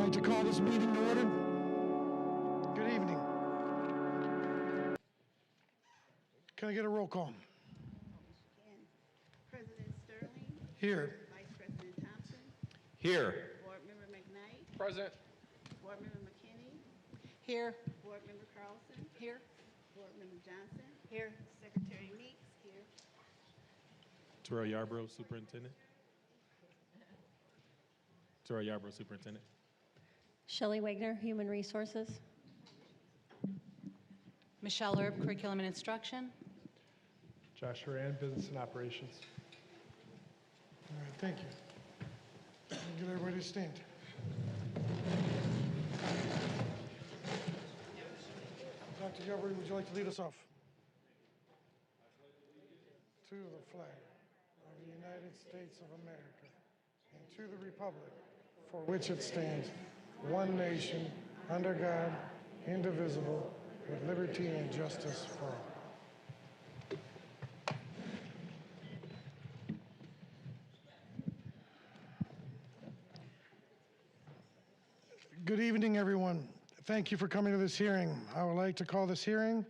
like to call this meeting to order. Good evening. Can I get a roll call? And President Sterling, Here. Vice President Thompson, Here. Board Member McKnight, Present. Board Member McKinney, Here. Board Member Carlson, Here. Board Member Johnson, Here. Secretary Meeks, here. Terrell Yarbrough, Superintendent. Terrell Yarbrough, Superintendent. Shelley Wagner, Human Resources. Michelle Erb, Curriculum and Instruction. Josh Horan, Business and Operations. All right, thank you. Get everybody to stand. Dr. Yarbrough, would you like to lead us off? To the flag of the United States of America and to the republic for which it stands, one nation, under God, indivisible, with liberty and justice for all. Good evening, everyone. Thank you for coming to this hearing. I would like to call this hearing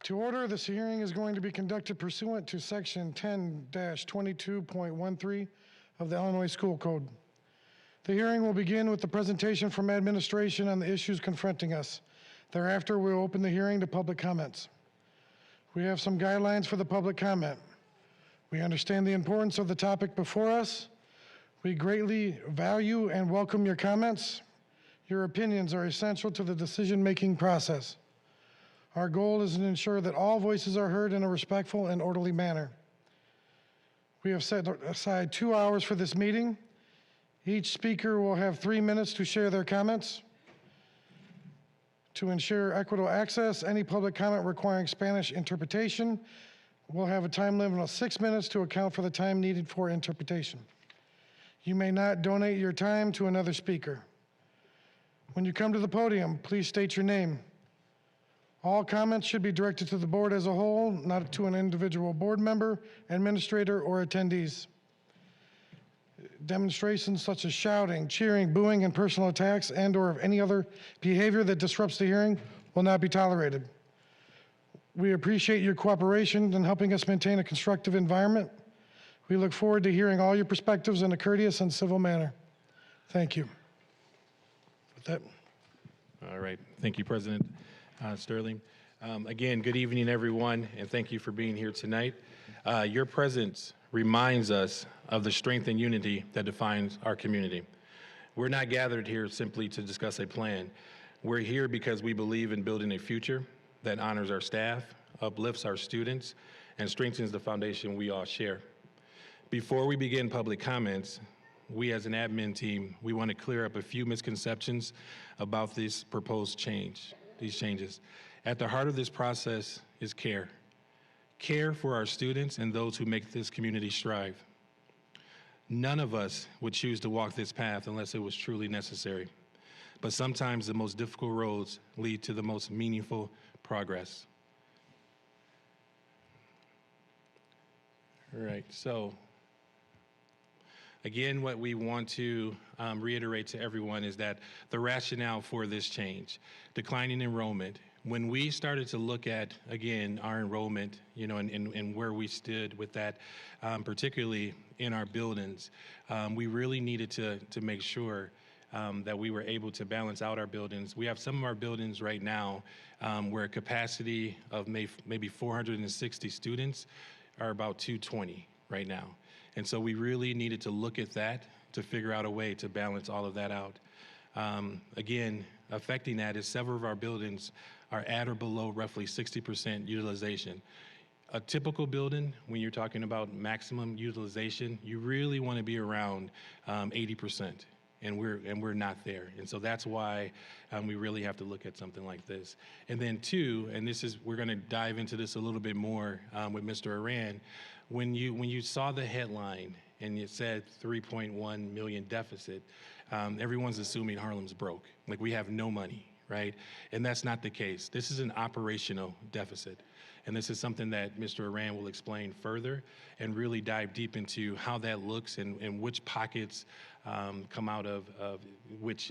to order. This hearing is going to be conducted pursuant to Section 10-22.13 of the Illinois School Code. The hearing will begin with the presentation from administration on the issues confronting us. Thereafter, we'll open the hearing to public comments. We have some guidelines for the public comment. We understand the importance of the topic before us. We greatly value and welcome your comments. Your opinions are essential to the decision-making process. Our goal is to ensure that all voices are heard in a respectful and orderly manner. We have set aside 2 hours for this meeting. Each speaker will have 3 minutes to share their comments. To ensure equitable access, any public comment requiring Spanish interpretation will have a time limit of 6 minutes to account for the time needed for interpretation. You may not donate your time to another speaker. When you come to the podium, please state your name. All comments should be directed to the board as a whole, not to an individual board member, administrator, or attendees. Demonstrations such as shouting, cheering, booing, and personal attacks and/or of any other behavior that disrupts the hearing will not be tolerated. We appreciate your cooperation in helping us maintain a constructive environment. We look forward to hearing all your perspectives in a courteous and civil manner. Thank you. With that. All right. Thank you, President Sterling. Again, good evening, everyone, and thank you for being here tonight. Your presence reminds us of the strength and unity that defines our community. We're not gathered here simply to discuss a plan. We're here because we believe in building a future that honors our staff, uplifts our students, and strengthens the foundation we all share. Before we begin public comments, we as an admin team, we want to clear up a few misconceptions about this proposed these changes. At the heart of this process is care. Care for our students and those who make this community strive. None of us would choose to walk this path unless it was truly necessary. But sometimes the most difficult roads lead to the most meaningful progress. All right, so again, what we want to reiterate to everyone is that the rationale for this change, declining enrollment, when we started to look at, again, our enrollment, and where we stood with that, particularly in our buildings, we really needed to make sure that we were able to balance out our buildings. We have some of our buildings right now where a capacity of maybe 460 students are about 220 right now. And so we really needed to look at that to figure out a way to balance all of that out. Again, affecting that is several of our buildings are at or below roughly 60% utilization. A typical building, when you're talking about maximum utilization, you really want to be around 80%, and we're not there. And so that's why we really have to look at something like this. And then two, and we're going to dive into this a little bit more with Mr. Aran. When you saw the headline and it said 3.1 million deficit, everyone's assuming Harlem's broke. Like we have no money, right? And that's not the case. This is an operational deficit. And this is something that Mr. Aran will explain further and really dive deep into how that looks and which pockets come out of which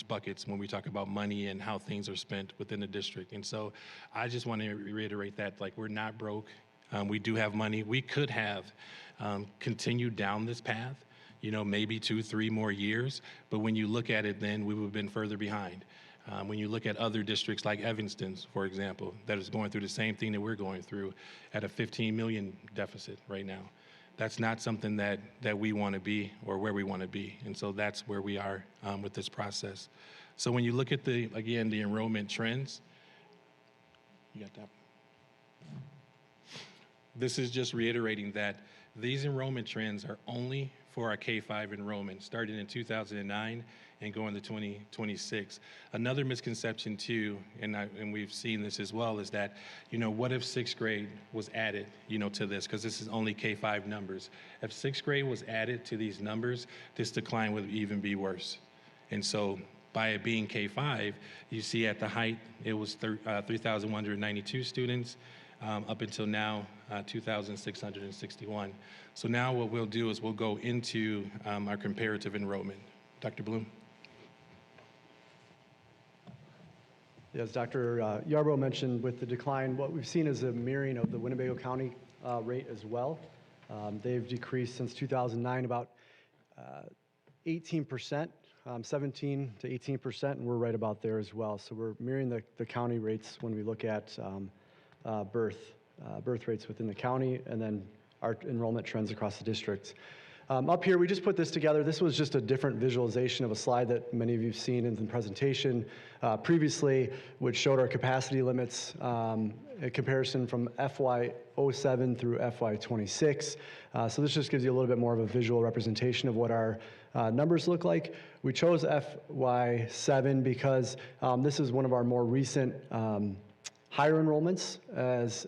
buckets when we talk about money and how things are spent within the district. And so I just want to reiterate that, like, we're not broke. We do have money. We could have continued down this path, you know, maybe 2-3 more years. But when you look at it, then we would have been further behind. When you look at other districts like Evanston, for example, that is going through the same thing that we're going through at a $15 million deficit right now. That's not something that we want to be or where we want to be. And so that's where we are with this process. So when you look at the enrollment trends, you got that? This is just reiterating that these enrollment trends are only for our K-5 enrollment, starting in 2009 and going to 2026. Another misconception too, and we've seen this as well, is that, you know, what if 6th grade was added, you know, to this, because this is only K-5 numbers. If 6th grade was added to these numbers, this decline would even be worse. And so by it being K-5, you see at the height, it was 3,192 students, up until now, 2,661. So now what we'll do is we'll go into our comparative enrollment. Dr. Bloom. As Dr. Yarbrough mentioned, with the decline, what we've seen is a mirroring of the Winnebago County rate as well. They've decreased since 2009 about 18%, 17 to 18%, and we're right about there as well. So we're mirroring the county rates when we look at birth rates within the county, and then our enrollment trends across the district. Up here, we just put this together. This was just a different visualization of a slide that many of you have seen in the presentation previously, which showed our capacity limits, a comparison from FY07 through FY26. So this just gives you a little bit more of a visual representation of what our numbers look like. We chose FY7 because this is one of our more recent higher enrollments as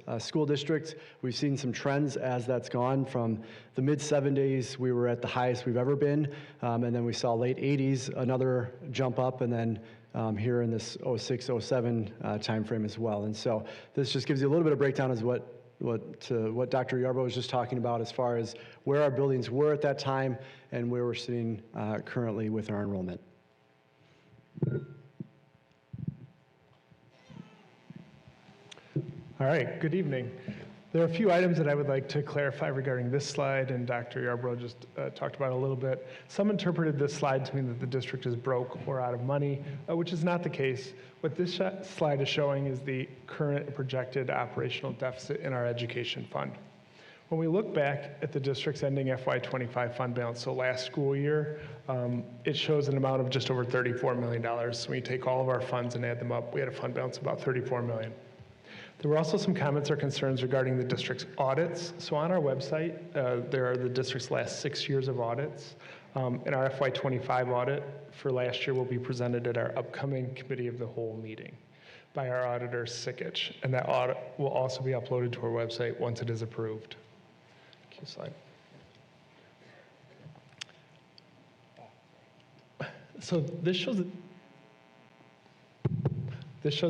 a school district. We've seen some trends as that's gone from the mid-70s. We were at the highest we've ever been, and then we saw late 80s, another jump up, and then here in this 06, 07 timeframe as well. And so this just gives you a little bit of breakdown as what Dr. Yarbrough was just talking about as far as where our buildings were at that time and where we're sitting currently with our enrollment. All right, good evening. There are a few items that I would like to clarify regarding this slide, and Dr. Yarbrough just talked about a little bit. Some interpreted this slide to mean that the district is broke or out of money, which is not the case. What this slide is showing is the current projected operational deficit in our education fund. When we look back at the district's ending FY25 fund balance, so last school year, it shows an amount of just over $34 million. So when you take all of our funds and add them up, we had a fund balance of about $34 million. There were also some comments or concerns regarding the district's audits. So on our website, there are the district's last 6 years of audits. And our FY25 audit for last year will be presented at our upcoming Committee of the Whole meeting by our auditor, Sikich. And that audit will also be uploaded to our website once it is approved. Thank you, slide. So this shows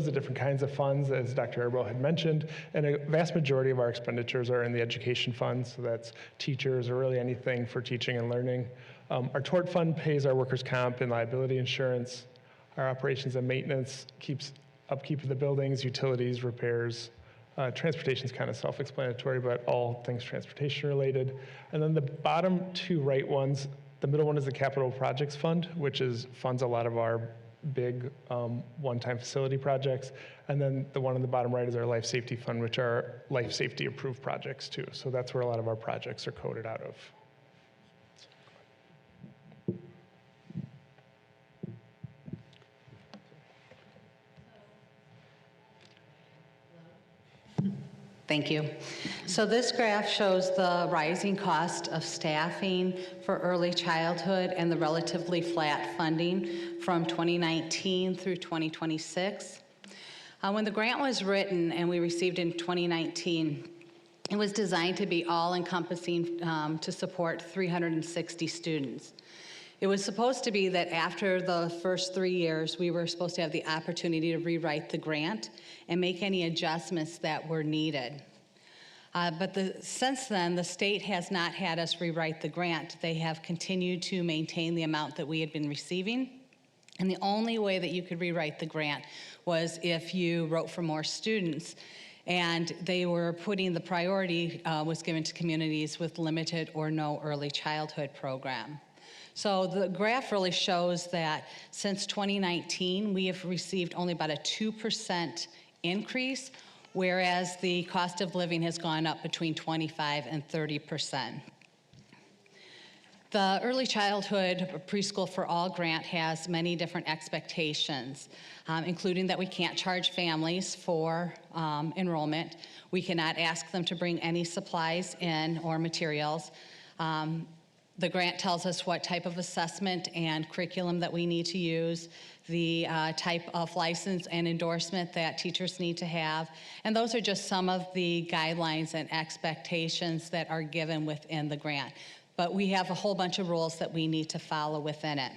the different kinds of funds, as Dr. Yarbrough had mentioned, and a vast majority of our expenditures are in the education fund, so that's teachers or really anything for teaching and learning. Our tort fund pays our workers' comp and liability insurance. Our operations and maintenance keeps upkeep of the buildings, utilities, repairs. Transportation is kind of self-explanatory, but all things transportation related. And then the bottom two right ones, the middle one is the capital projects fund, which funds a lot of our big one-time facility projects. And then the one on the bottom right is our life safety fund, which are life safety approved projects too. So that's where a lot of our projects are coded out of. Thank you. So this graph shows the rising cost of staffing for early childhood and the relatively flat funding from 2019 through 2026. When the grant was written and we received in 2019, it was designed to be all-encompassing to support 360 students. It was supposed to be that after the first 3 years, we were supposed to have the opportunity to rewrite the grant and make any adjustments that were needed. But since then, the state has not had us rewrite the grant. They have continued to maintain the amount that we had been receiving. And the only way that you could rewrite the grant was if you wrote for more students. And they were putting the priority was given to communities with limited or no early childhood program. So the graph really shows that since 2019, we have received only about a 2% increase, whereas the cost of living has gone up between 25 and 30%. The Early Childhood Preschool for All grant has many different expectations, including that we can't charge families for enrollment. We cannot ask them to bring any supplies in or materials. The grant tells us what type of assessment and curriculum that we need to use, the type of license and endorsement that teachers need to have, and those are just some of the guidelines and expectations that are given within the grant. But we have a whole bunch of rules that we need to follow within it.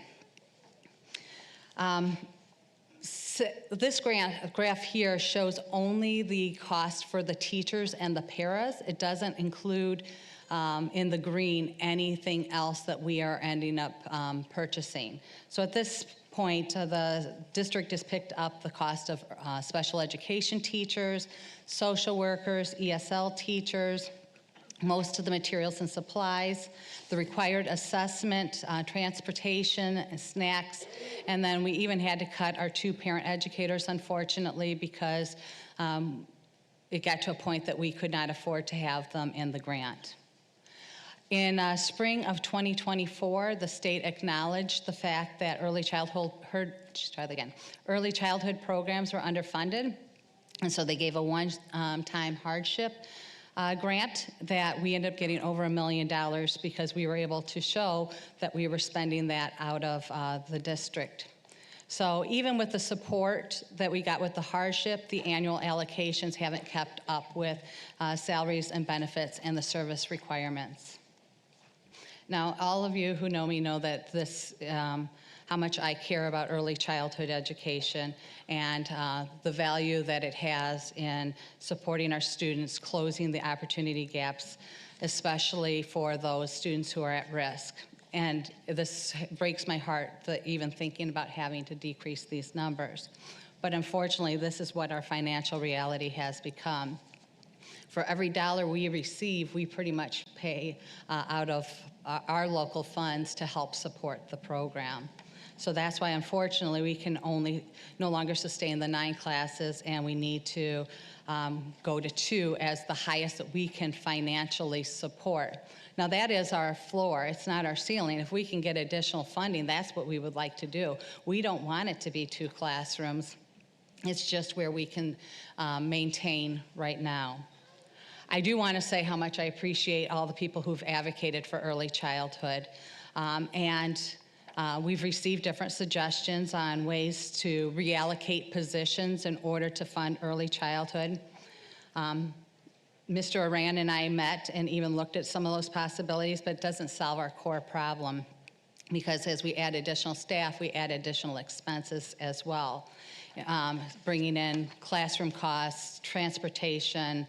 This graph here shows only the cost for the teachers and the paras. It doesn't include in the green anything else that we are ending up purchasing. So at this point, the district has picked up the cost of special education teachers, social workers, ESL teachers, most of the materials and supplies, the required assessment, transportation, snacks, and then we even had to cut our 2 parent educators, unfortunately, because it got to a point that we could not afford to have them in the grant. In spring of 2024, the state acknowledged the fact that early childhood programs were underfunded, and so they gave a one-time hardship grant that we ended up getting over $1 million because we were able to show that we were spending that out of the district. So even with the support that we got with the hardship, the annual allocations haven't kept up with salaries and benefits and the service requirements. Now, all of you who know me know that this, how much I care about early childhood education and the value that it has in supporting our students, closing the opportunity gaps, especially for those students who are at risk. And this breaks my heart, even thinking about having to decrease these numbers. But unfortunately, this is what our financial reality has become. For every dollar we receive, we pretty much pay out of our local funds to help support the program. So that's why, unfortunately, we can no longer sustain the 9 classes, and we need to go to 2 as the highest that we can financially support. Now, that is our floor. It's not our ceiling. If we can get additional funding, that's what we would like to do. We don't want it to be 2 classrooms. It's just where we can maintain right now. I do want to say how much I appreciate all the people who've advocated for early childhood. We've received different suggestions on ways to reallocate positions in order to fund early childhood. Mr. Aran and I met and even looked at some of those possibilities, but it doesn't solve our core problem, because as we add additional staff, we add additional expenses as well, bringing in classroom costs, transportation,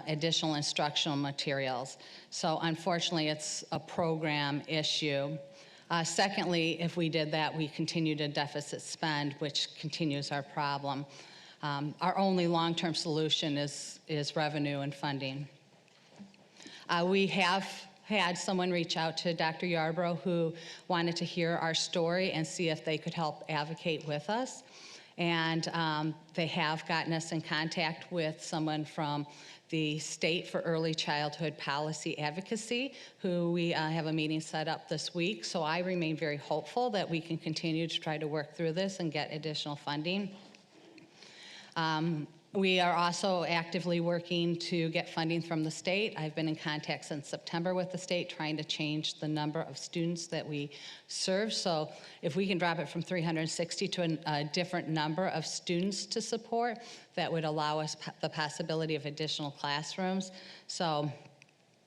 additional instructional materials. So unfortunately, it's a program issue. Secondly, if we did that, we continue to deficit spend, which continues our problem. Our only long-term solution is revenue and funding. We have had someone reach out to Dr. Yarbrough who wanted to hear our story and see if they could help advocate with us. And they have gotten us in contact with someone from the State for Early Childhood Policy Advocacy, who we have a meeting set up this week. So I remain very hopeful that we can continue to try to work through this and get additional funding. We are also actively working to get funding from the state. I've been in contact since September with the state, trying to change the number of students that we serve. So if we can drop it from 360 to a different number of students to support, that would allow us the possibility of additional classrooms. So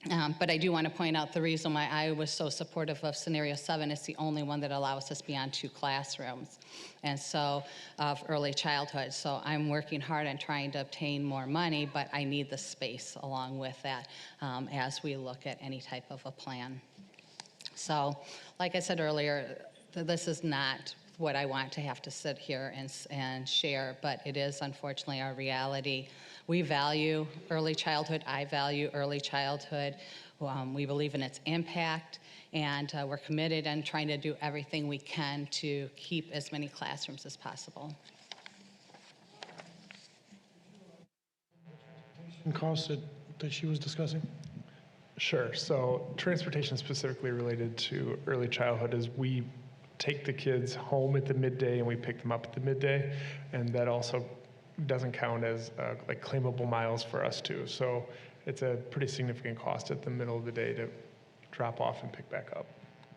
But I do want to point out the reason why I was so supportive of scenario 7. It's the only one that allows us beyond 2 classrooms, and so of early childhood. So I'm working hard on trying to obtain more money, but I need the space along with that as we look at any type of a plan. So, like I said earlier, this is not what I want to have to sit here and share, but it is unfortunately our reality. We value early childhood. I value early childhood. We believe in its impact, and we're committed and trying to do everything we can to keep as many classrooms as possible. And costs that she was discussing? Sure. So transportation specifically related to early childhood is we take the kids home at the midday and we pick them up at the midday, and that also doesn't count as like claimable miles for us too. So it's a pretty significant cost at the middle of the day to drop off and pick back up.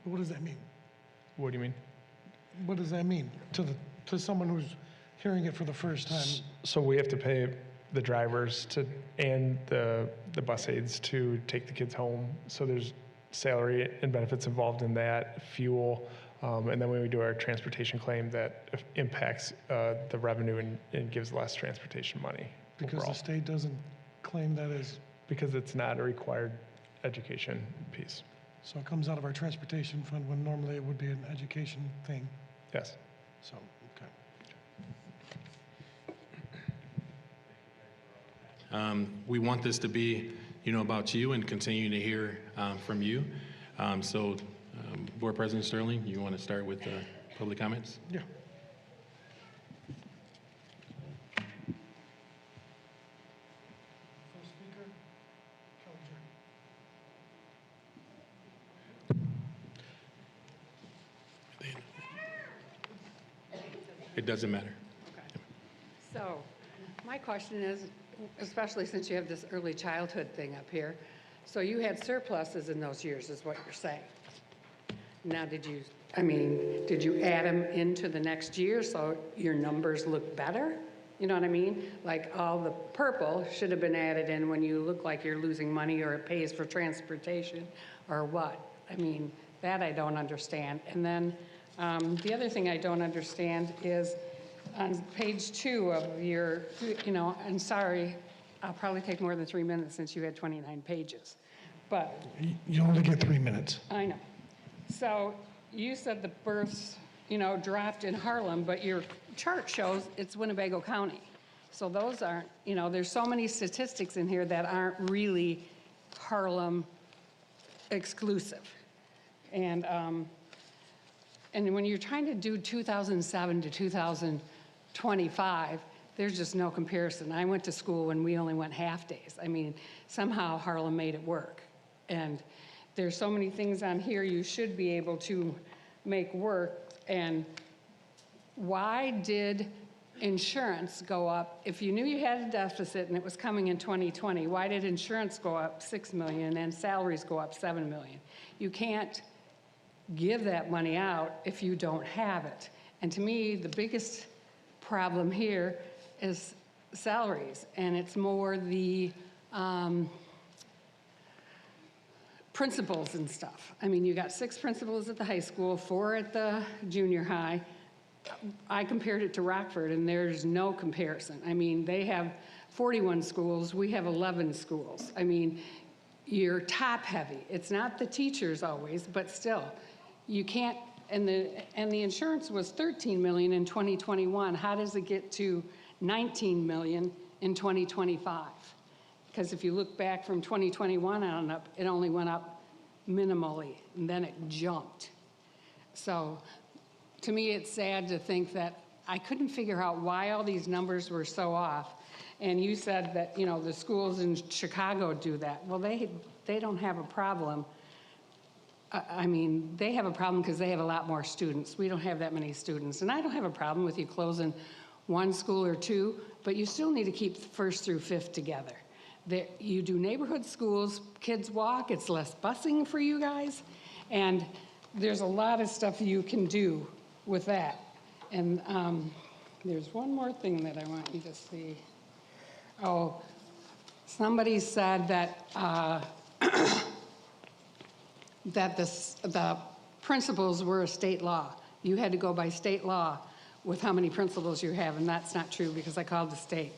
What does that mean? What do you mean? What does that mean to someone who's hearing it for the first time? So we have to pay the drivers and the bus aides to take the kids home. So there's salary and benefits involved in that, fuel, and then when we do our transportation claim, that impacts the revenue and gives less transportation money Because overall. the state doesn't claim that as, Because it's not a required education piece. so it comes out of our transportation fund when normally it would be an education thing. Yes. So, okay. We want this to be, about you and continue to hear from you. So, Board President Sterling, you want to start with public comments? Yeah. It doesn't matter. So, my question is, especially since you have this early childhood thing up here, so you had surpluses in those years, is what you're saying. Now, did you add them into the next year so your numbers look better? You know what I mean? Like all the purple should have been added in when you look like you're losing money or it pays for transportation or what? I mean, that I don't understand. And then the other thing I don't understand is on page 2 of your, I'm sorry, I'll probably take more than 3 minutes since you had 29 pages, but. You only get 3 minutes. I know. So you said the births, dropped in Harlem, but your chart shows it's Winnebago County. So those aren't, there's so many statistics in here that aren't really Harlem exclusive. And when you're trying to do 2007 to 2025, there's just no comparison. I went to school when we only went half days. I mean, somehow Harlem made it work. And there's so many things on here you should be able to make work. And why did insurance go up? If you knew you had a deficit and it was coming in 2020, why did insurance go up $6 million and salaries go up $7 million? You can't give that money out if you don't have it. And to me, the biggest problem here is salaries, and it's more the principals and stuff. I mean, you got 6 principals at the high school, 4 at the junior high. I compared it to Rockford, and there's no comparison. I mean, they have 41 schools, we have 11 schools. I mean, you're top heavy. It's not the teachers always, but still, you can't, and the insurance was $13 million in 2021. How does it get to $19 million in 2025? Because if you look back from 2021 on up, it only went up minimally, and then it jumped. So to me, it's sad to think that I couldn't figure out why all these numbers were so off. And you said that, the schools in Chicago do that. Well, they don't have a problem. I mean, they have a problem because they have a lot more students. We don't have that many students. And I don't have a problem with you closing 1 school or 2, but you still need to keep 1st through 5th together. You do neighborhood schools, kids walk, it's less busing for you guys, and there's a lot of stuff you can do with that. And there's one more thing that I want you to see. Oh, somebody said that that the principals were a state law. You had to go by state law with how many principals you have, and that's not true because I called the state.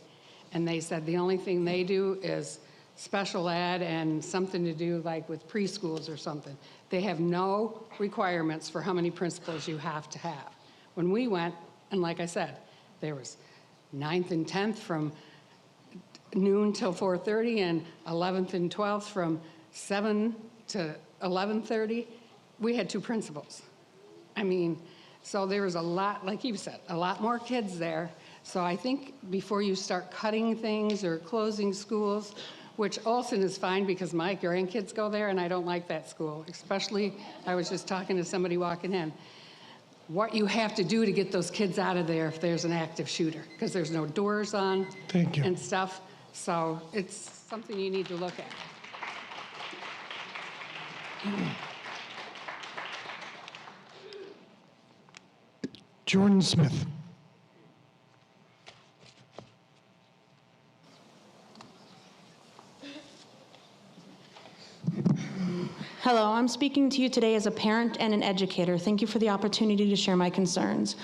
And they said the only thing they do is special ed and something to do like with preschools or something. They have no requirements for how many principals you have to have. When we went, and like I said, there was 9th and 10th from noon till 4:30 and 11th and 12th from 7 to 11:30. We had 2 principals. I mean, so there was a lot, like you said, a lot more kids there. So I think before you start cutting things or closing schools, which Olson is fine because my grandkids go there and I don't like that school, especially, I was just talking to somebody walking in, what you have to do to get those kids out of there if there's an active shooter, because there's no doors on. Thank you. And stuff. So it's something you need to look at. Jordan Smith. Hello, I'm speaking to you today as a parent and an educator. Thank you for the opportunity to share my concerns.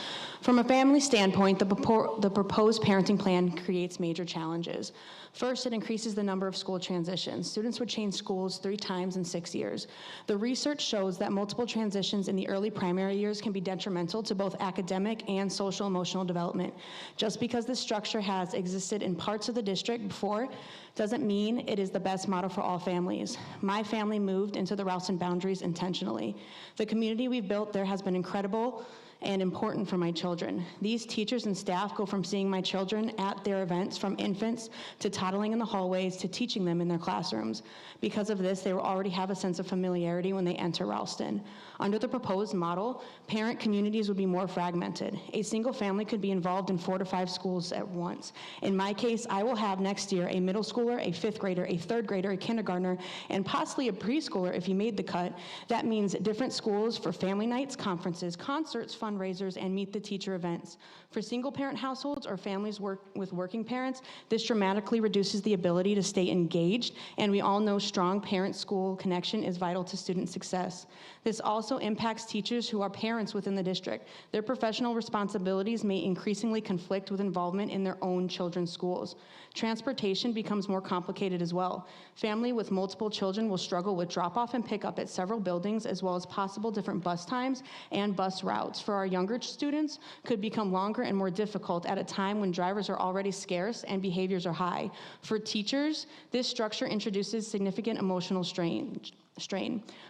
From a family standpoint, the proposed parenting plan creates major challenges. First, it increases the number of school transitions. Students would change schools 3 times in 6 years. The research shows that multiple transitions in the early primary years can be detrimental to both academic and social emotional development. Just because this structure has existed in parts of the district before doesn't mean it is the best model for all families. My family moved into the Ralston boundaries intentionally. The community we've built there has been incredible and important for my children. These teachers and staff go from seeing my children at their events from infants to toddling in the hallways to teaching them in their classrooms. Because of this, they will already have a sense of familiarity when they enter Ralston. Under the proposed model, parent communities would be more fragmented. A single family could be involved in 4 to 5 schools at once. In my case, I will have next year a middle schooler, a 5th grader, a 3rd grader, a kindergartner, and possibly a preschooler if you made the cut. That means different schools for family nights, conferences, concerts, fundraisers, and meet the teacher events. For single parent households or families with working parents, this dramatically reduces the ability to stay engaged, and we all know strong parent-school connection is vital to student success. This also impacts teachers who are parents within the district. Their professional responsibilities may increasingly conflict with involvement in their own children's schools. Transportation becomes more complicated as well. Family with multiple children will struggle with drop-off and pickup at several buildings, as well as possible different bus times and bus routes. For our younger students, could become longer and more difficult at a time when drivers are already scarce and behaviors are high. For teachers, this structure introduces significant emotional strain.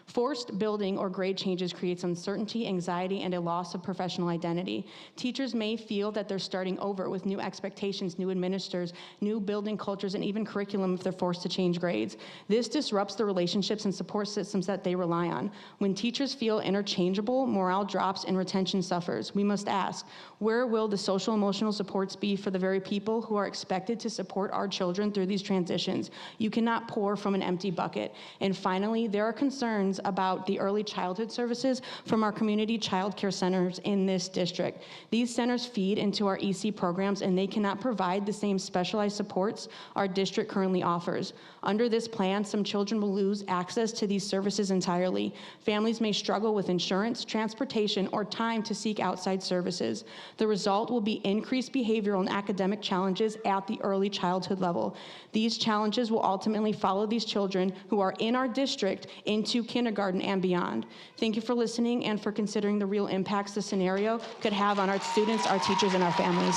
Forced building or grade changes creates uncertainty, anxiety, and a loss of professional identity. Teachers may feel that they're starting over with new expectations, new administrators, new building cultures, and even curriculum if they're forced to change grades. This disrupts the relationships and support systems that they rely on. When teachers feel interchangeable, morale drops and retention suffers. We must ask, where will the social emotional supports be for the very people who are expected to support our children through these transitions? You cannot pour from an empty bucket. And finally, there are concerns about the early childhood services from our community child care centers in this district. These centers feed into our EC programs, and they cannot provide the same specialized supports our district currently offers. Under this plan, some children will lose access to these services entirely. Families may struggle with insurance, transportation, or time to seek outside services. The result will be increased behavioral and academic challenges at the early childhood level. These challenges will ultimately follow these children who are in our district into kindergarten and beyond. Thank you for listening and for considering the real impacts this scenario could have on our students, our teachers, and our families.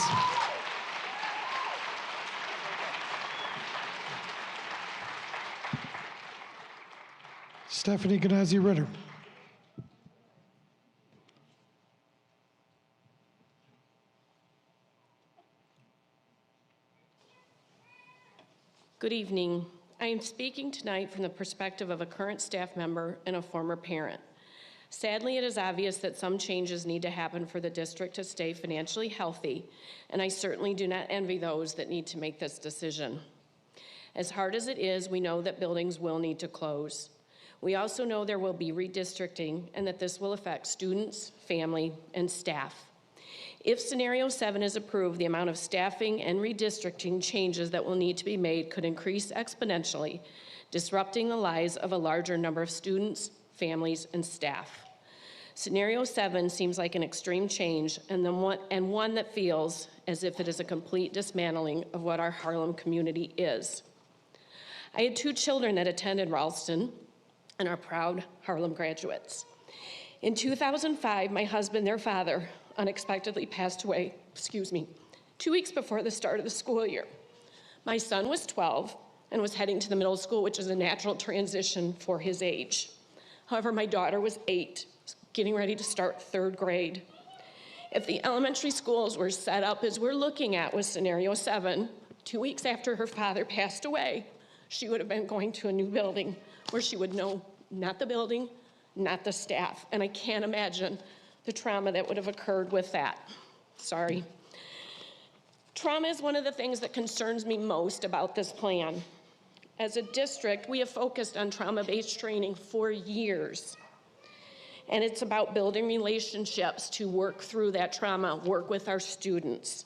Stephanie Ganazzi Ritter. Good evening. I am speaking tonight from the perspective of a current staff member and a former parent. Sadly, it is obvious that some changes need to happen for the district to stay financially healthy, and I certainly do not envy those that need to make this decision. As hard as it is, we know that buildings will need to close. We also know there will be redistricting and that this will affect students, family, and staff. If scenario 7 is approved, the amount of staffing and redistricting changes that will need to be made could increase exponentially disrupting the lives of a larger number of students, families, and staff. Scenario 7 seems like an extreme change and one that feels as if it is a complete dismantling of what our Harlem community is. I had 2 children that attended Ralston and are proud Harlem graduates. In 2005, my husband, their father, unexpectedly passed away, 2 weeks before the start of the school year. My son was 12 and was heading to the middle school, which is a natural transition for his age. However, my daughter was 8, getting ready to start 3rd grade. If the elementary schools were set up as we're looking at with scenario 7, 2 weeks after her father passed away, she would have been going to a new building where she would know not the building, not the staff. And I can't imagine the trauma that would have occurred with that. Sorry. Trauma is one of the things that concerns me most about this plan. As a district, we have focused on trauma-based training for years. And it's about building relationships to work through that trauma, work with our students.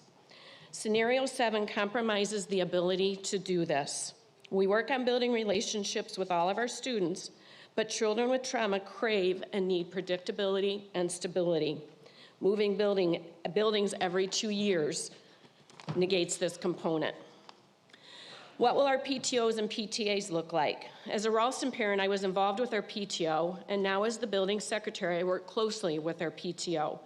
Scenario 7 compromises the ability to do this. We work on building relationships with all of our students, but children with trauma crave and need predictability and stability. Moving buildings every 2 years negates this component. What will our PTOs and PTAs look like? As a Ralston parent, I was involved with our PTO, and now as the building secretary, I work closely with our PTO.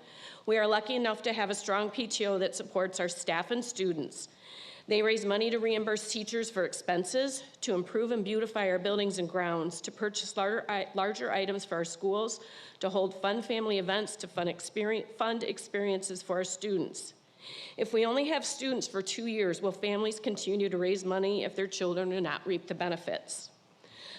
We are lucky enough to have a strong PTO that supports our staff and students. They raise money to reimburse teachers for expenses, to improve and beautify our buildings and grounds, to purchase larger items for our schools, to hold fun family events, to fund experiences for our students. If we only have students for 2 years, will families continue to raise money if their children do not reap the benefits?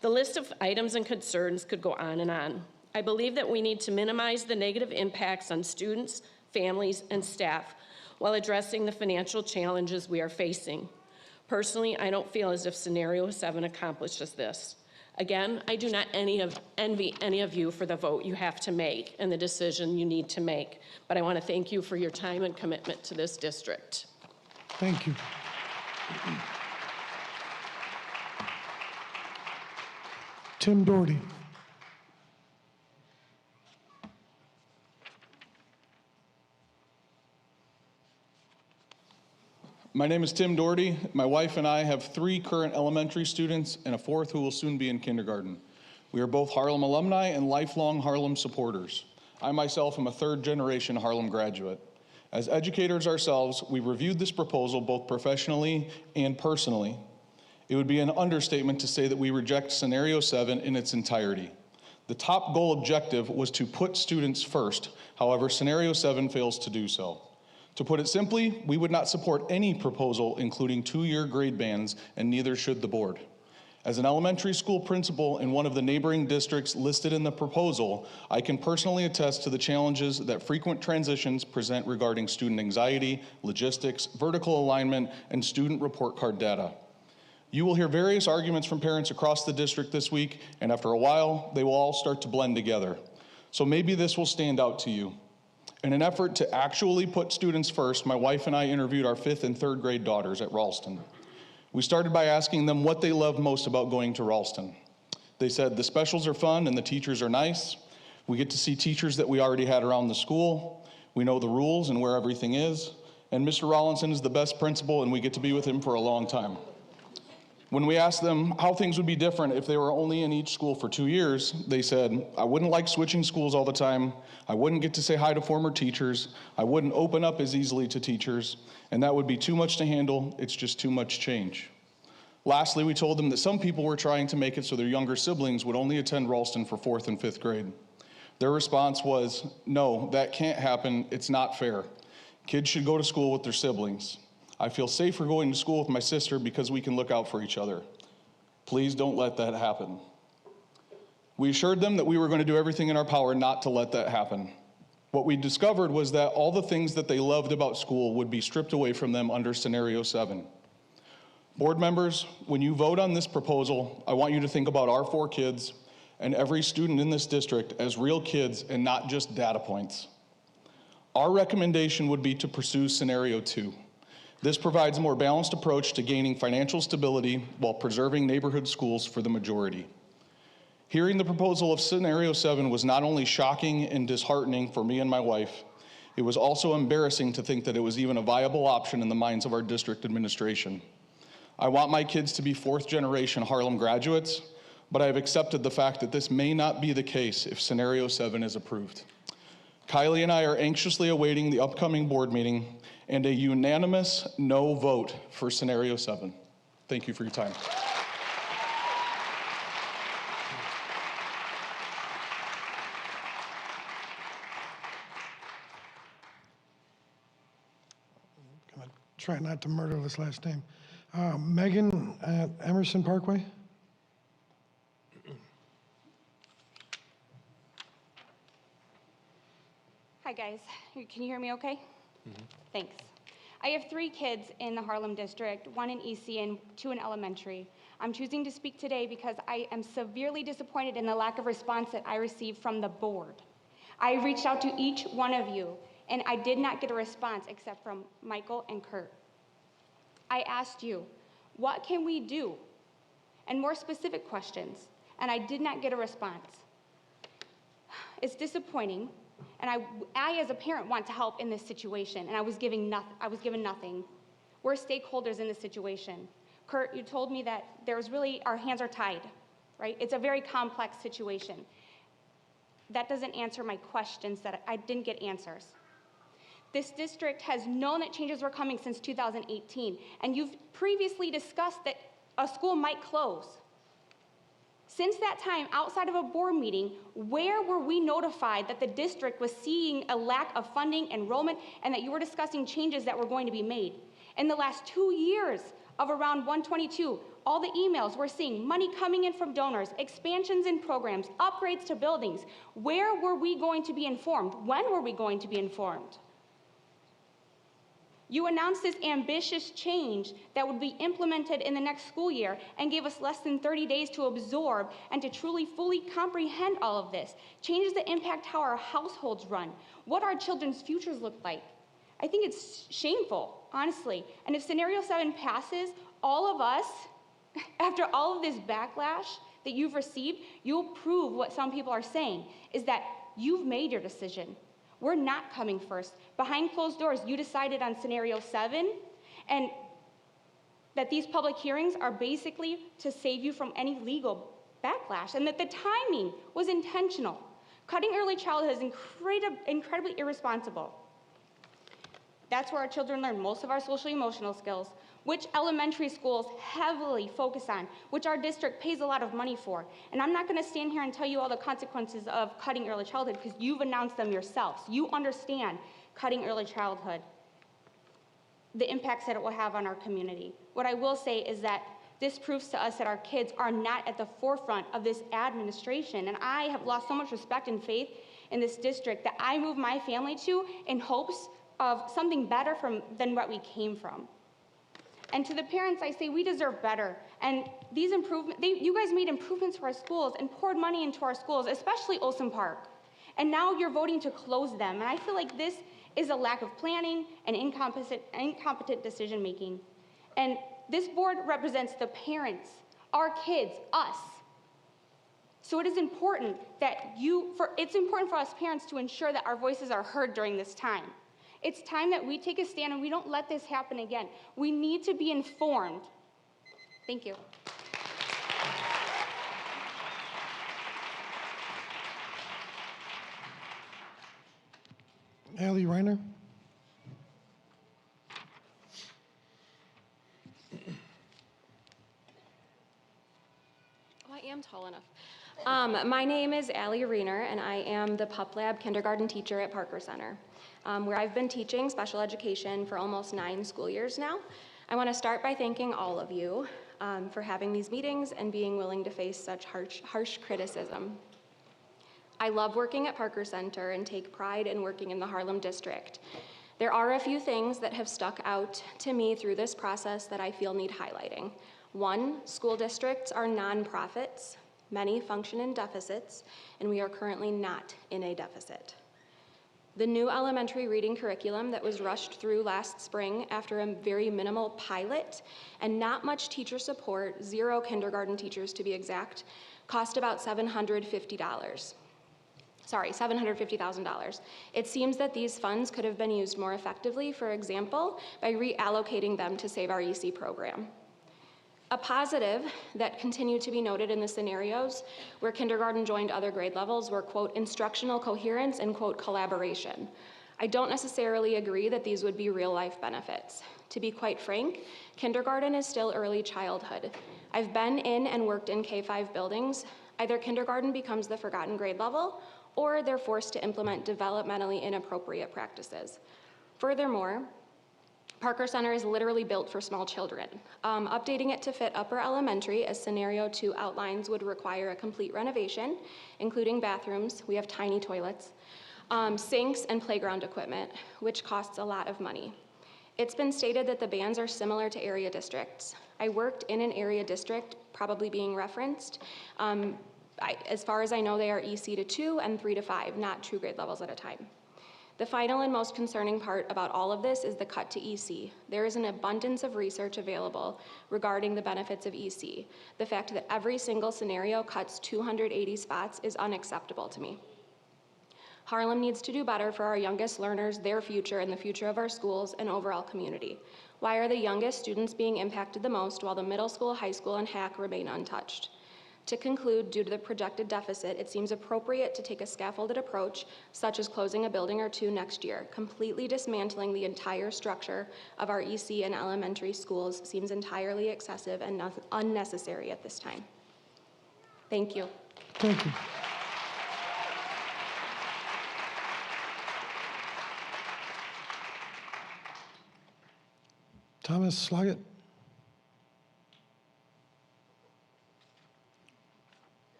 The list of items and concerns could go on and on. I believe that we need to minimize the negative impacts on students, families, and staff while addressing the financial challenges we are facing. Personally, I don't feel as if scenario 7 accomplishes this. Again, I do not envy any of you for the vote you have to make and the decision you need to make, but I want to thank you for your time and commitment to this district. Thank you. Tim Doherty. My name is Tim Doherty. My wife and I have 3 current elementary students and a 4th who will soon be in kindergarten. We are both Harlem alumni and lifelong Harlem supporters. I myself am a 3rd-generation Harlem graduate. As educators ourselves, we reviewed this proposal both professionally and personally. It would be an understatement to say that we reject scenario 7 in its entirety. The top goal objective was to put students first. However, scenario 7 fails to do so. To put it simply, we would not support any proposal including 2-year grade bands, and neither should the board. As an elementary school principal in one of the neighboring districts listed in the proposal, I can personally attest to the challenges that frequent transitions present regarding student anxiety, logistics, vertical alignment, and student report card data. You will hear various arguments from parents across the district this week, and after a while, they will all start to blend together. So maybe this will stand out to you. In an effort to actually put students first, my wife and I interviewed our 5th and 3rd grade daughters at Ralston. We started by asking them what they loved most about going to Ralston. They said the specials are fun and the teachers are nice. We get to see teachers that we already had around the school. We know the rules and where everything is. And Mr. Rollinson is the best principal and we get to be with him for a long time. When we asked them how things would be different if they were only in each school for 2 years, they said, I wouldn't like switching schools all the time. I wouldn't get to say hi to former teachers. I wouldn't open up as easily to teachers. And that would be too much to handle. It's just too much change. Lastly, we told them that some people were trying to make it so their younger siblings would only attend Ralston for 4th and 5th grade. Their response was, no, that can't happen. It's not fair. Kids should go to school with their siblings. I feel safer going to school with my sister because we can look out for each other. Please don't let that happen. We assured them that we were going to do everything in our power not to let that happen. What we discovered was that all the things that they loved about school would be stripped away from them under scenario 7. Board members, when you vote on this proposal, I want you to think about our 4 kids and every student in this district as real kids and not just data points. Our recommendation would be to pursue scenario 2. This provides a more balanced approach to gaining financial stability while preserving neighborhood schools for the majority. Hearing the proposal of Scenario 7 was not only shocking and disheartening for me and my wife, it was also embarrassing to think that it was even a viable option in the minds of our district administration. I want my kids to be fourth-generation Harlem graduates, but I have accepted the fact that this may not be the case if Scenario 7 is approved. Kylie and I are anxiously awaiting the upcoming board meeting and a unanimous no vote for Scenario 7. Thank you for your time. Gonna try not to murder this last name. Megan at Emerson Parkway. Hi guys, can you hear me okay? Thanks. I have 3 kids in the Harlem district, 1 in EC and 2 in elementary. I'm choosing to speak today because I am severely disappointed in the lack of response that I received from the board. I reached out to each one of you and I did not get a response except from Michael and Kurt. I asked you, what can we do? And more specific questions, and I did not get a response. It's disappointing. And I, as a parent, want to help in this situation, and I was given nothing. We're stakeholders in this situation. Kurt, you told me that our hands are tied, right? It's a very complex situation. That doesn't answer my questions that I didn't get answers. This district has known that changes were coming since 2018, and you've previously discussed that a school might close. Since that time, outside of a board meeting, where were we notified that the district was seeing a lack of funding, enrollment, and that you were discussing changes that were going to be made? In the last 2 years of around 122, all the emails we're seeing, money coming in from donors, expansions in programs, upgrades to buildings. Where were we going to be informed? When were we going to be informed? You announced this ambitious change that would be implemented in the next school year and gave us less than 30 days to absorb and to truly, fully comprehend all of this. Changes that impact how our households run, what our children's futures look like. I think it's shameful, honestly. And if Scenario 7 passes, all of us, after all of this backlash that you've received, you'll prove what some people are saying, is that you've made your decision. We're not coming first. Behind closed doors, you decided on Scenario 7, and that these public hearings are basically to save you from any legal backlash, and that the timing was intentional. Cutting early childhood is incredibly irresponsible. That's where our children learn most of our social-emotional skills, which elementary schools heavily focus on, which our district pays a lot of money for. And I'm not going to stand here and tell you all the consequences of cutting early childhood because you've announced them yourselves. You understand cutting early childhood, the impacts that it will have on our community. What I will say is that this proves to us that our kids are not at the forefront of this administration. And I have lost so much respect and faith in this district that I moved my family to in hopes of something better than what we came from. And to the parents, I say we deserve better. And these improvements, you guys made improvements to our schools and poured money into our schools, especially Olsen Park. And now you're voting to close them. And I feel like this is a lack of planning and incompetent decision-making. And this board represents the parents, our kids, us. So it is important that it's important for us parents to ensure that our voices are heard during this time. It's time that we take a stand and we don't let this happen again. We need to be informed. Thank you. Allie Reiner. Oh, I am tall enough. My name is Allie Reiner, and I am the Pup Lab kindergarten teacher at Parker Center, where I've been teaching special education for almost 9 school years now. I want to start by thanking all of you for having these meetings and being willing to face such harsh criticism. I love working at Parker Center and take pride in working in the Harlem district. There are a few things that have stuck out to me through this process that I feel need highlighting. 1, school districts are The new elementary reading curriculum that was rushed through last spring after a very minimal pilot and not much teacher support, 0 kindergarten teachers to be exact, cost about $750,000. It seems that these funds could have been used more effectively, for example, by reallocating them to Save Our EC program. A positive that continued to be noted in the scenarios where kindergarten joined other grade levels were, quote, instructional coherence and, quote, collaboration. I don't necessarily agree that these would be real-life benefits. To be quite frank, kindergarten is still early childhood. I've been in and worked in K-5 buildings. Either kindergarten becomes the forgotten grade level, or they're forced to implement developmentally inappropriate practices. Furthermore, Parker Center is literally built for small children. Updating it to fit upper elementary, as scenario 2 outlines, would require a complete renovation, including bathrooms. We have tiny toilets, sinks, and playground equipment, which costs a lot of money. It's been stated that the bands are similar to area districts. I worked in an area district, probably being referenced. As far as I know, they are EC to 2 and 3 to 5, not 2 grade levels at a time. The final and most concerning part about all of this is the cut to EC. There is an abundance of research available regarding the benefits of EC. The fact that every single scenario cuts 280 spots is unacceptable to me. Harlem needs to do better for our youngest learners, their future, and the future of our schools and overall community. Why are the youngest students being impacted the most while the middle school, high school, and HAC remain untouched? To conclude, due to the projected deficit, it seems appropriate to take a scaffolded approach, such as closing a building or 2 next year. Completely dismantling the entire structure of our EC and elementary schools seems entirely excessive and unnecessary at this time. Thank you. Thank you. Thomas Sloggett.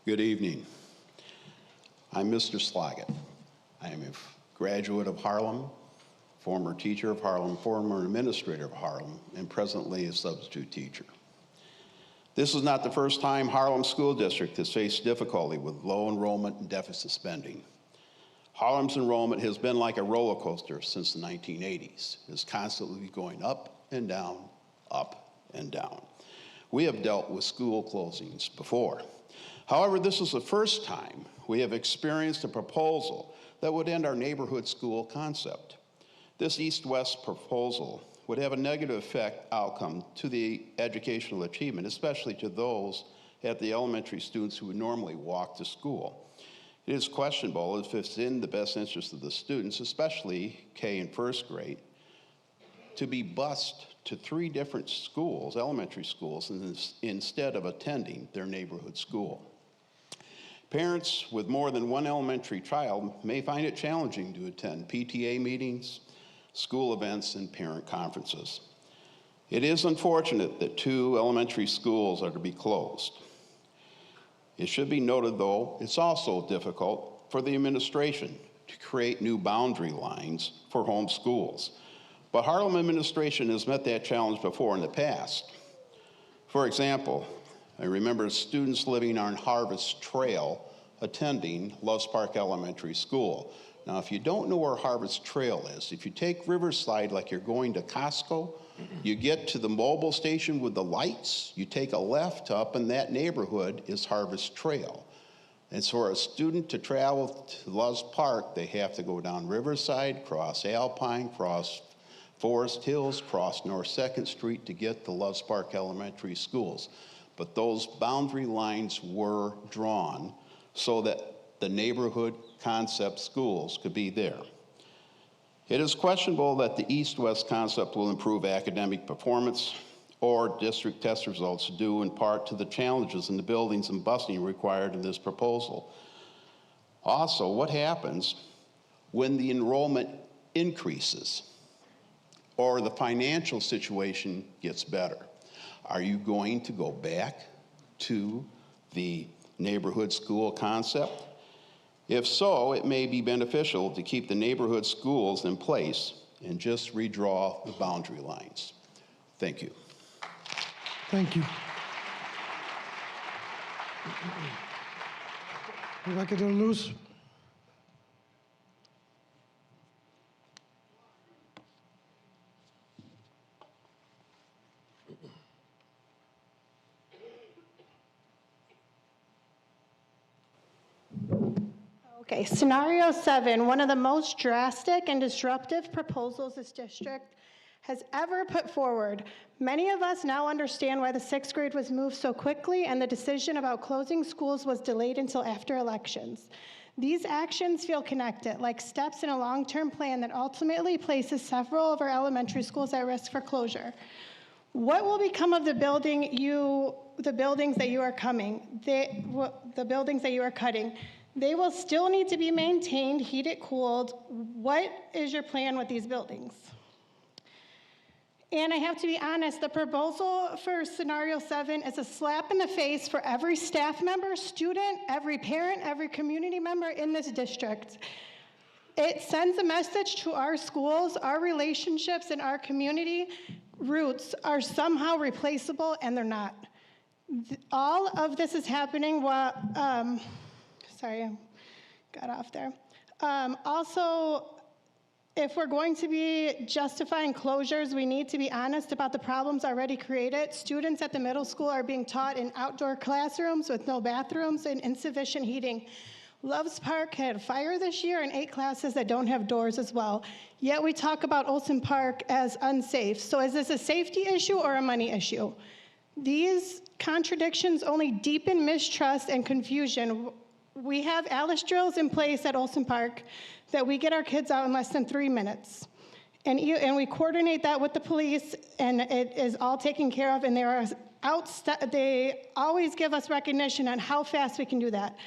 Good evening. I'm Mr. Sloggett. I am a graduate of Harlem, former teacher of Harlem, former administrator of Harlem, and presently a substitute teacher. This is not the first time Harlem School District has faced difficulty with low enrollment and deficit spending. Harlem's enrollment has been like a roller coaster since the 1980s. It's constantly going up and down, up and down. We have dealt with school closings before. However, this is the first time we have experienced a proposal that would end our neighborhood school concept. This east-west proposal would have a negative outcome to the educational achievement, especially to those at the elementary students who would normally walk to school. It is questionable if it's in the best interest of the students, especially K and first grade, to be bused to 3 different schools, elementary schools, instead of attending their neighborhood school. Parents with more than 1 elementary child may find it challenging to attend PTA meetings, school events, and parent conferences. It is unfortunate that 2 elementary schools are to be closed. It should be noted, though, it's also difficult for the administration to create new boundary lines for home schools. But Harlem administration has met that challenge before in the past. For example, I remember students living on Harvest Trail attending Loves Park Elementary School. Now, if you don't know where Harvest Trail is, if you take Riverside like you're going to Costco, you get to the mobile station with the lights, you take a left up, and that neighborhood is Harvest Trail. And so for a student to travel to Loves Park, they have to go down Riverside, cross Alpine, cross Forest Hills, cross North 2nd Street to get to Loves Park Elementary Schools. But those boundary lines were drawn so that the neighborhood concept schools could be there. It is questionable that the East-West concept will improve academic performance or district test results due in part to the challenges in the buildings and busing required in this proposal. Also, what happens when the enrollment increases or the financial situation gets better? Are you going to go back to the neighborhood school concept? If so, it may be beneficial to keep the neighborhood schools in place and just redraw the boundary lines. Thank you. Thank you. Rebecca De La Luz. Okay, scenario 7, one of the most drastic and disruptive proposals this district has ever put forward. Many of us now understand why the 6th grade was moved so quickly and the decision about closing schools was delayed until after elections. These actions feel connected, like steps in a long-term plan that ultimately places several of our elementary schools at risk for closure. What will become of the buildings that you are the buildings that you are cutting? They will still need to be maintained, heated, cooled. What is your plan with these buildings? And I have to be honest, the proposal for scenario 7 is a slap in the face for every staff member, student, every parent, every community member in this district. It sends a message to our schools, our relationships, and our community roots are somehow replaceable, and they're not. All of this is happening while, sorry, I got off there. Also, if we're going to be justifying closures, we need to be honest about the problems already created. Students at the middle school are being taught in outdoor classrooms with no bathrooms and insufficient heating. Loves Park had fire this year and 8 classes that don't have doors as well. Yet we talk about Olson Park as unsafe. So is this a safety issue or a money issue? These contradictions only deepen mistrust and confusion. We have ALICE drills in place at Olson Park that we get our kids out in less than 3 minutes. And we coordinate that with the police, and it is all taken care of, and they always give us recognition on how fast we can do that.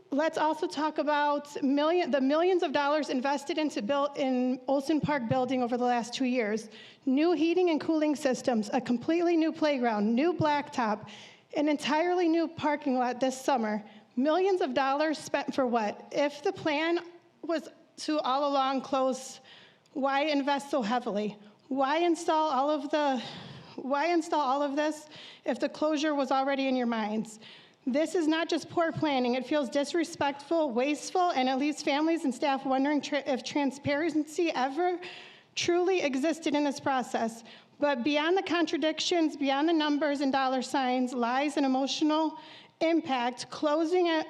Let's also talk about the millions of dollars invested in Olson Park building over the last 2 years. New heating and cooling systems, a completely new playground, new blacktop, an entirely new parking lot this summer. Millions of dollars spent for what? If the plan was to all along close, why invest so heavily? Why install all of this if the closure was already in your minds? This is not just poor planning. It feels disrespectful, wasteful, and it leaves families and staff wondering if transparency ever truly existed in this process. But beyond the contradictions, beyond the numbers and dollar signs, lies and emotional impact, closing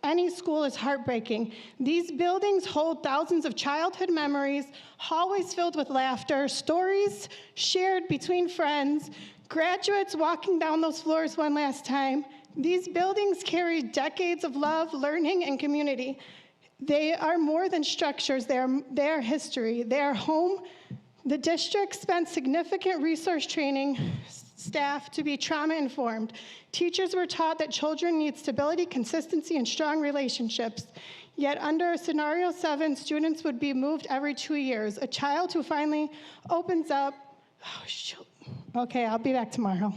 any school is heartbreaking. These buildings hold thousands of childhood memories, hallways filled with laughter, stories shared between friends, graduates walking down those floors one last time. These buildings carry decades of love, learning, and community. They are more than structures, they are history, they are home. The district spent significant resource training staff to be trauma-informed. Teachers were taught that children need stability, consistency, and strong relationships. Yet under scenario 7, students would be moved every 2 years. A child who finally opens up, oh shoot, okay, I'll be back tomorrow.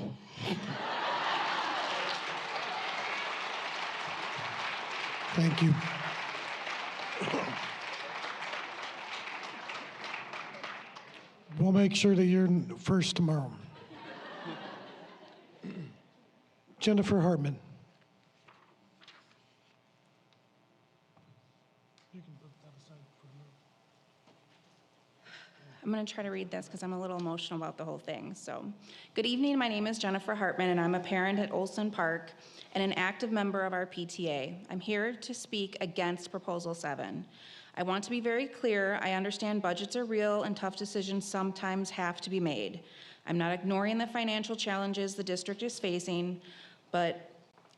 Thank you. We'll make sure that you're first tomorrow. Jennifer Hartman. I'm going to try to read this because I'm a little emotional about the whole thing. So, good evening. My name is Jennifer Hartman, and I'm a parent at Olson Park and an active member of our PTA. I'm here to speak against Proposal 7. I want to be very clear. I understand budgets are real and tough decisions sometimes have to be made. I'm not ignoring the financial challenges the district is facing, but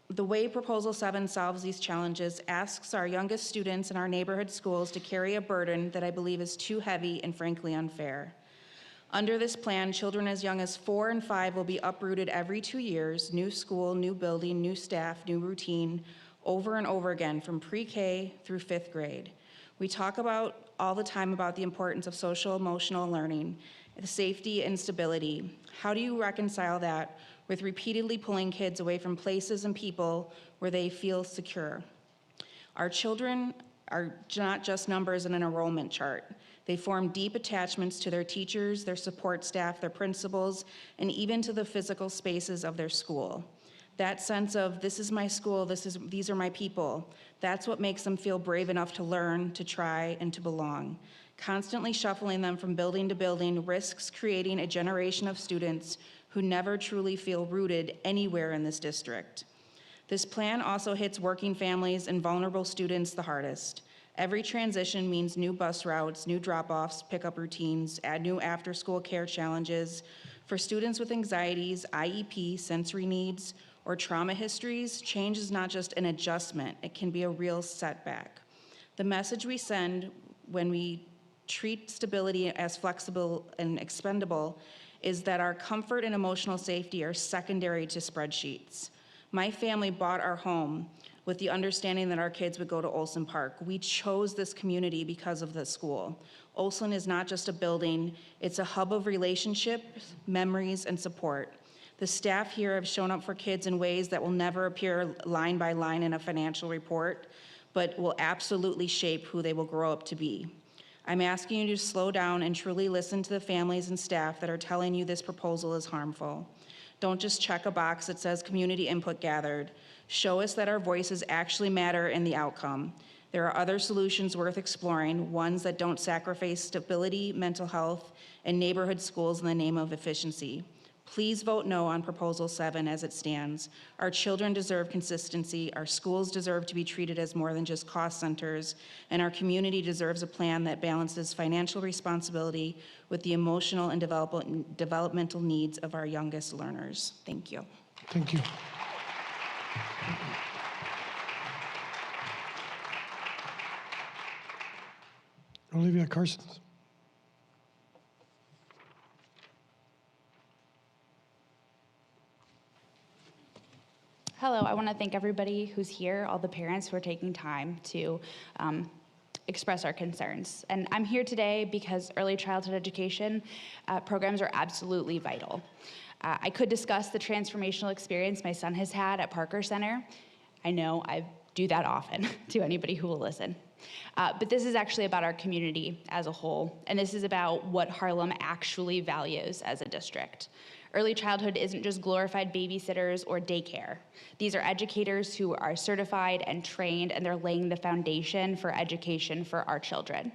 the way Proposal 7 solves these challenges asks our youngest students in our neighborhood schools to carry a burden that I believe is too heavy and frankly unfair. Under this plan, children as young as 4 and 5 will be uprooted every 2 years, new school, new building, new staff, new routine, over and over again from pre-K through 5th grade. We talk about all the time about the importance of social emotional learning, the safety and stability. How do you reconcile that with repeatedly pulling kids away from places and people where they feel secure? Our children are not just numbers in an enrollment chart. They form deep attachments to their teachers, their support staff, their principals, and even to the physical spaces of their school. That sense of, this is my school, these are my people, that's what makes them feel brave enough to learn, to try, and to belong. Constantly shuffling them from building to building risks creating a generation of students who never truly feel rooted anywhere in this district. This plan also hits working families and vulnerable students the hardest. Every transition means new bus routes, new drop-offs, pickup routines, add new after-school care challenges. For students with anxieties, IEP, sensory needs, or trauma histories, change is not just an adjustment, it can be a real setback. The message we send when we treat stability as flexible and expendable is that our comfort and emotional safety are secondary to spreadsheets. My family bought our home with the understanding that our kids would go to Olson Park. We chose this community because of the school. Olson is not just a building, it's a hub of relationships, memories, and support. The staff here have shown up for kids in ways that will never appear line by line in a financial report, but will absolutely shape who they will grow up to be. I'm asking you to slow down and truly listen to the families and staff that are telling you this proposal is harmful. Don't just check a box that says community input gathered. Show us that our voices actually matter in the outcome. There are other solutions worth exploring, ones that don't sacrifice stability, mental health, and neighborhood schools in the name of efficiency. Please vote no on Proposal 7 as it stands. Our children deserve consistency, our schools deserve to be treated as more than just cost centers, and our community deserves a plan that balances financial responsibility with the emotional and developmental needs of our youngest learners. Thank you. Thank you. Olivia Carsons. Hello, I want to thank everybody who's here, all the parents who are taking time to express our concerns. And I'm here today because early childhood education programs are absolutely vital. I could discuss the transformational experience my son has had at Parker Center. I know I do that often to anybody who will listen. But this is actually about our community as a whole, and this is about what Harlem actually values as a district. Early childhood isn't just glorified babysitters or daycare. These are educators who are certified and trained, and they're laying the foundation for education for our children.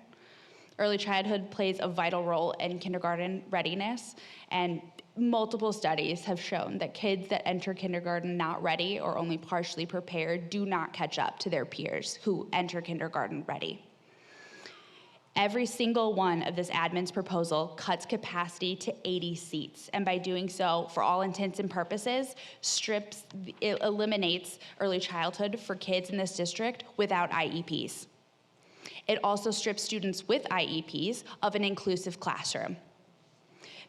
Early childhood plays a vital role in kindergarten readiness, and multiple studies have shown that kids that enter kindergarten not ready or only partially prepared do not catch up to their peers who enter kindergarten ready. Every single one of this admin's proposal cuts capacity to 80 seats, and by doing so, for all intents and purposes, it eliminates early childhood for kids in this district without IEPs. It also strips students with IEPs of an inclusive classroom.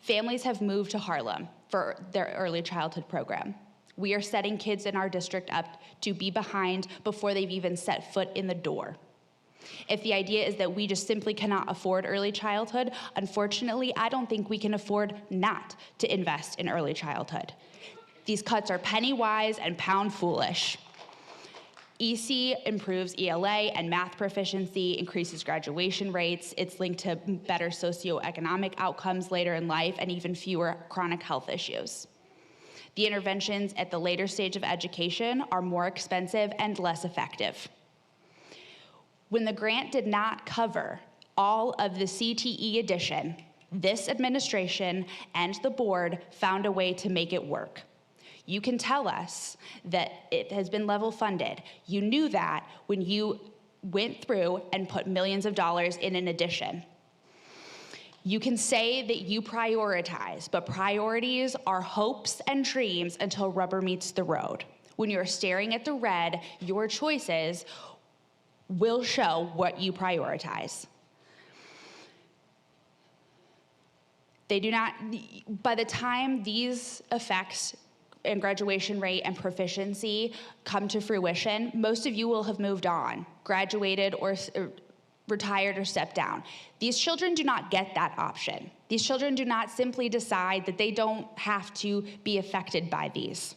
Families have moved to Harlem for their early childhood program. We are setting kids in our district up to be behind before they've even set foot in the door. If the idea is that we just simply cannot afford early childhood, unfortunately, I don't think we can afford not to invest in early childhood. These cuts are penny wise and pound foolish. EC improves ELA and math proficiency, increases graduation rates. It's linked to better socioeconomic outcomes later in life and even fewer chronic health issues. The interventions at the later stage of education are more expensive and less effective. When the grant did not cover all of the CTE addition, this administration and the board found a way to make it work. You can tell us that it has been level funded. You knew that when you went through and put millions of dollars in an addition. You can say that you prioritize, but priorities are hopes and dreams until rubber meets the road. When you're staring at the red, your choices will show what you prioritize. They do not, by the time these effects and graduation rate and proficiency come to fruition, most of you will have moved on, graduated or retired or stepped down. These children do not get that option. These children do not simply decide that they don't have to be affected by these.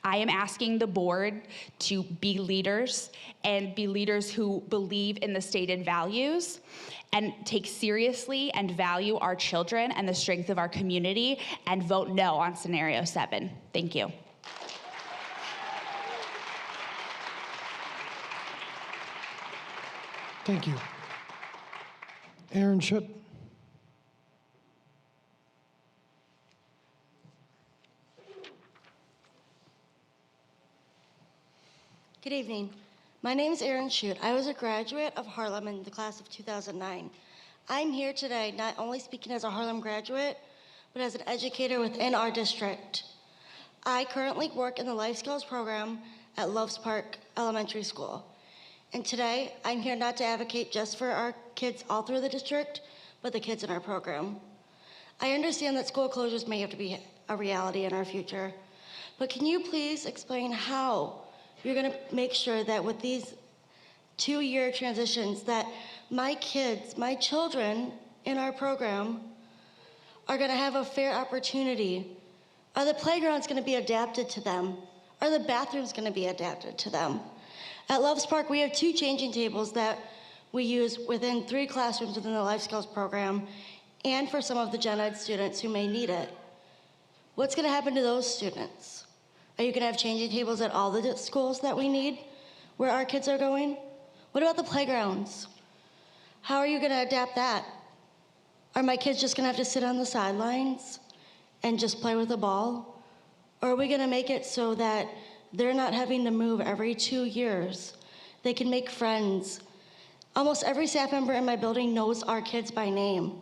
I am asking the board to be leaders and be leaders who believe in the stated values and take seriously and value our children and the strength of our community and vote no on scenario 7. Thank you. Thank you. Aaron Schutt. Good evening. My name is Erin Schutt. I was a graduate of Harlem in the class of 2009. I'm here today not only speaking as a Harlem graduate, but as an educator within our district. I currently work in the Life Skills program at Loves Park Elementary School. And today, I'm here not to advocate just for our kids all through the district, but the kids in our program. I understand that school closures may have to be a reality in our future, but can you please explain how you're gonna make sure that with these 2-year transitions that my kids, my children in our program are gonna have a fair opportunity? Are the playgrounds gonna be adapted to them? Are the bathrooms gonna be adapted to them? At Loves Park, we have 2 changing tables that we use within 3 classrooms within the Life Skills program and for some of the gen ed students who may need it. What's gonna happen to those students? Are you gonna have changing tables at all the schools that we need where our kids are going? What about the playgrounds? How are you gonna adapt that? Are my kids just gonna have to sit on the sidelines and just play with the ball? Or are we gonna make it so that they're not having to move every 2 years? They can make friends. Almost every staff member in my building knows our kids by name.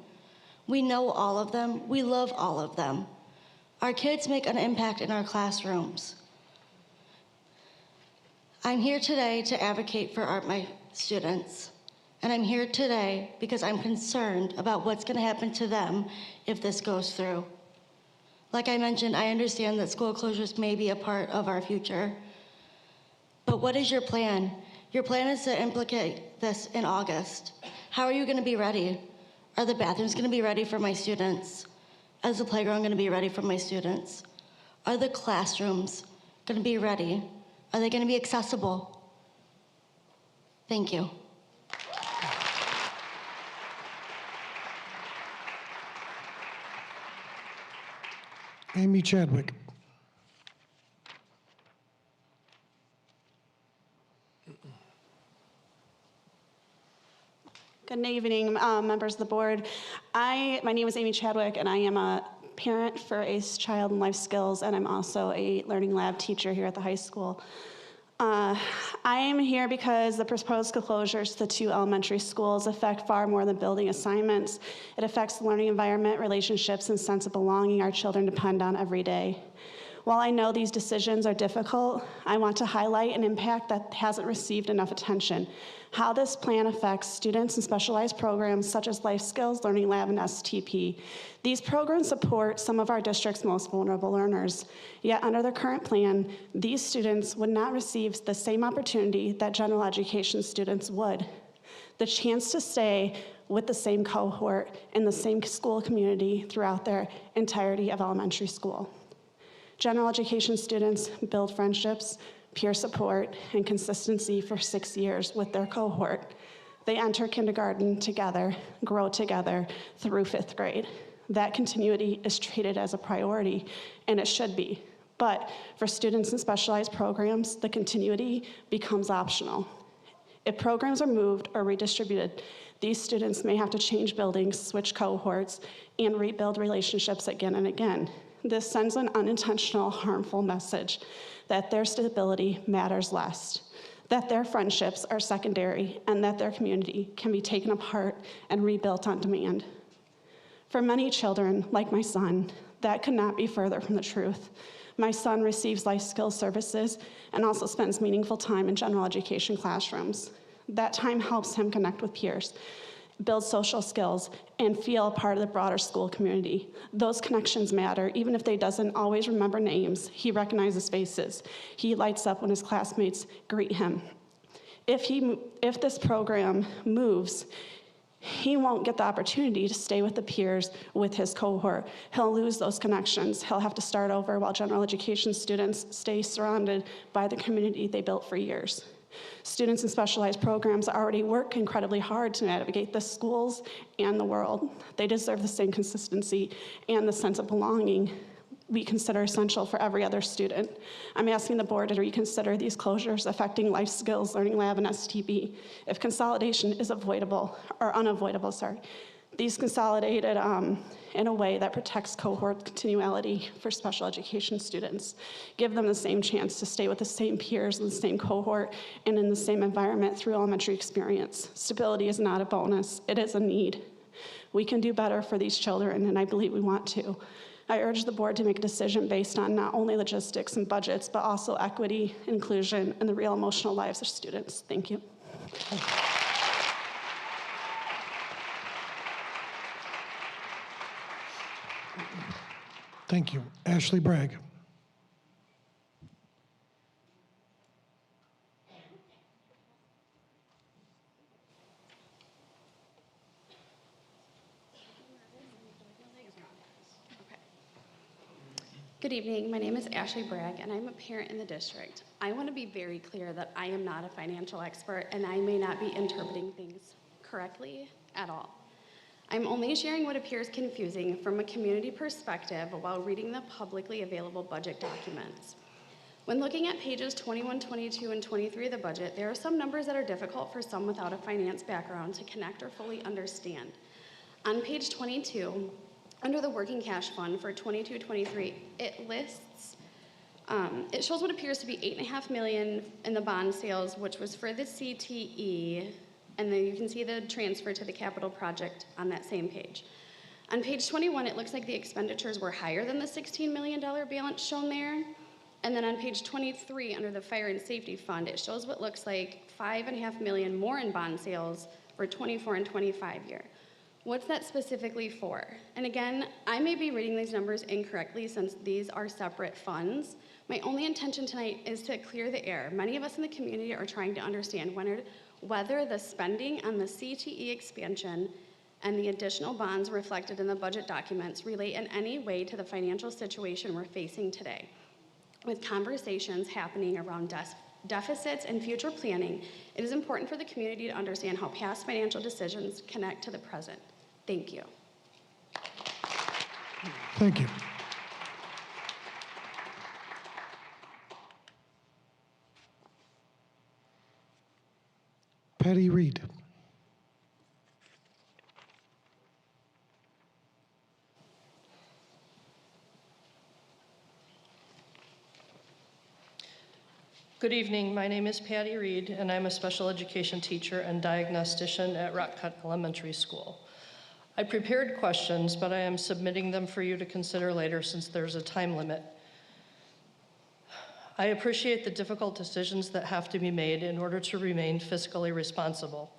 We know all of them. We love all of them. Our kids make an impact in our classrooms. I'm here today to advocate for my students. And I'm here today because I'm concerned about what's gonna happen to them if this goes through. Like I mentioned, I understand that school closures may be a part of our future. But what is your plan? Your plan is to implement this in August. How are you gonna be ready? Are the bathrooms gonna be ready for my students? Is the playground gonna be ready for my students? Are the classrooms gonna be ready? Are they gonna be accessible? Thank you. Amy Chadwick. Good evening, members of the board. My name is Amy Chadwick, and I am a parent for ACE Child and Life Skills, and I'm also a Learning Lab teacher here at the high school. I am here because the proposed closures to the 2 elementary schools affect far more than building assignments. It affects the learning environment, relationships, and sense of belonging our children depend on every day. While I know these decisions are difficult, I want to highlight an impact that hasn't received enough attention: how this plan affects students in specialized programs such as Life Skills, Learning Lab, and STP. These programs support some of our district's most vulnerable learners. Yet under the current plan, these students would not receive the same opportunity that general education students would. The chance to stay with the same cohort in the same school community throughout their entirety of elementary school. General education students build friendships, peer support, and consistency for 6 years with their cohort. They enter kindergarten together, grow together through 5th grade. That continuity is treated as a priority, and it should be. But for students in specialized programs, the continuity becomes optional. If programs are moved or redistributed, these students may have to change buildings, switch cohorts, and rebuild relationships again and again. This sends an unintentional, harmful message that their stability matters less, that their friendships are secondary, and that their community can be taken apart and rebuilt on demand. For many children, like my son, that could not be further from the truth. My son receives life skills services and also spends meaningful time in general education classrooms. That time helps him connect with peers, build social skills, and feel a part of the broader school community. Those connections matter, even if they doesn't always remember names. He recognizes faces. He lights up when his classmates greet him. If this program moves, he won't get the opportunity to stay with the peers with his cohort. He'll lose those connections. He'll have to start over while general education students stay surrounded by the community they built for years. Students in specialized programs already work incredibly hard to navigate the schools and the world. They deserve the same consistency and the sense of belonging we consider essential for every other student. I'm asking the board to reconsider these closures affecting Life Skills, Learning Lab, and STB. If consolidation is avoidable, or unavoidable, sorry, these consolidated in a way that protects cohort continuality for special education students. Give them the same chance to stay with the same peers in the same cohort and in the same environment through elementary experience. Stability is not a bonus, it is a need. We can do better for these children, and I believe we want to. I urge the board to make a decision based on not only logistics and budgets, but also equity, inclusion, and the real emotional lives of students. Thank you. Thank you. Ashley Bragg. Good evening. My name is Ashley Bragg, and I'm a parent in the district. I want to be very clear that I am not a financial expert, and I may not be interpreting things correctly at all. I'm only sharing what appears confusing from a community perspective while reading the publicly available budget documents. When looking at pages 21, 22, and 23 of the budget, there are some numbers that are difficult for some without a finance background to connect or fully understand. On page 22, under the working cash fund for 22-23, it lists, it shows what appears to be $8.5 million in the bond sales, which was for the CTE, and then you can see the transfer to the capital project on that same page. On page 21, it looks like the expenditures were higher than the $16 million balance shown there. And then on page 23, under the fire and safety fund, it shows what looks like $5.5 million more in bond sales for 24 and 25 year. What's that specifically for? And again, I may be reading these numbers incorrectly since these are separate funds. My only intention tonight is to clear the air. Many of us in the community are trying to understand whether the spending on the CTE expansion and the additional bonds reflected in the budget documents relate in any way to the financial situation we're facing today. With conversations happening around deficits and future planning, it is important for the community to understand how past financial decisions connect to the present. Thank you. Thank you. Patty Reed. Good evening. My name is Patty Reed, and I'm a special education teacher and diagnostician at Rock Cut Elementary School. I prepared questions, but I am submitting them for you to consider later since there's a time limit. I appreciate the difficult decisions that have to be made in order to remain fiscally responsible.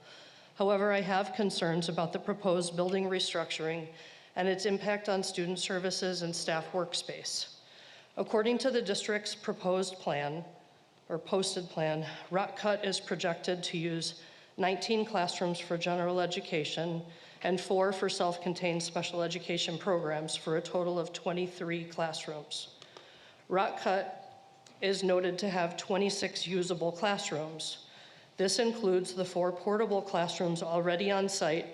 However, I have concerns about the proposed building restructuring and its impact on student services and staff workspace. According to the district's proposed plan, or posted plan, Rock Cut is projected to use 19 classrooms for general education and 4 for self-contained special education programs for a total of 23 classrooms. Rock Cut is noted to have 26 usable classrooms. This includes the 4 portable classrooms already on site,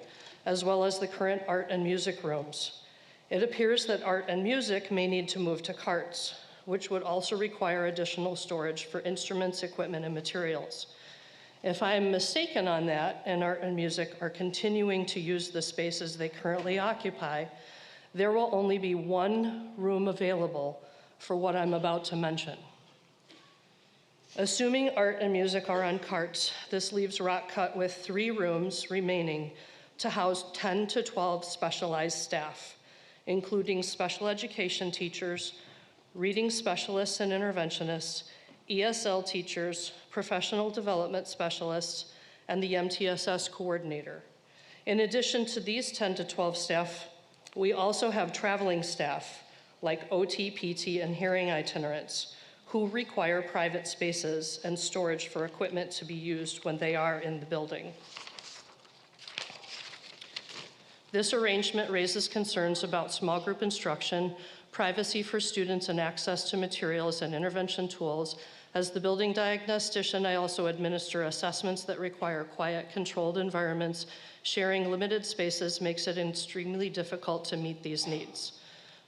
as well as the current art and music rooms. It appears that art and music may need to move to carts, which would also require additional storage for instruments, equipment, and materials. If I'm mistaken on that, and art and music are continuing to use the spaces they currently occupy, there will only be 1 room available for what I'm about to mention. Assuming art and music are on carts, this leaves Rock Cut with 3 rooms remaining to house 10 to 12 specialized staff, including special education teachers, reading specialists and interventionists, ESL teachers, professional development specialists, and the MTSS coordinator. In addition to these 10 to 12 staff, we also have traveling staff like OT, PT, and hearing itinerants who require private spaces and storage for equipment to be used when they are in the building. This arrangement raises concerns about small group instruction, privacy for students, and access to materials and intervention tools, As the building diagnostician, I also administer assessments that require quiet, controlled environments. Sharing limited spaces makes it extremely difficult to meet these needs.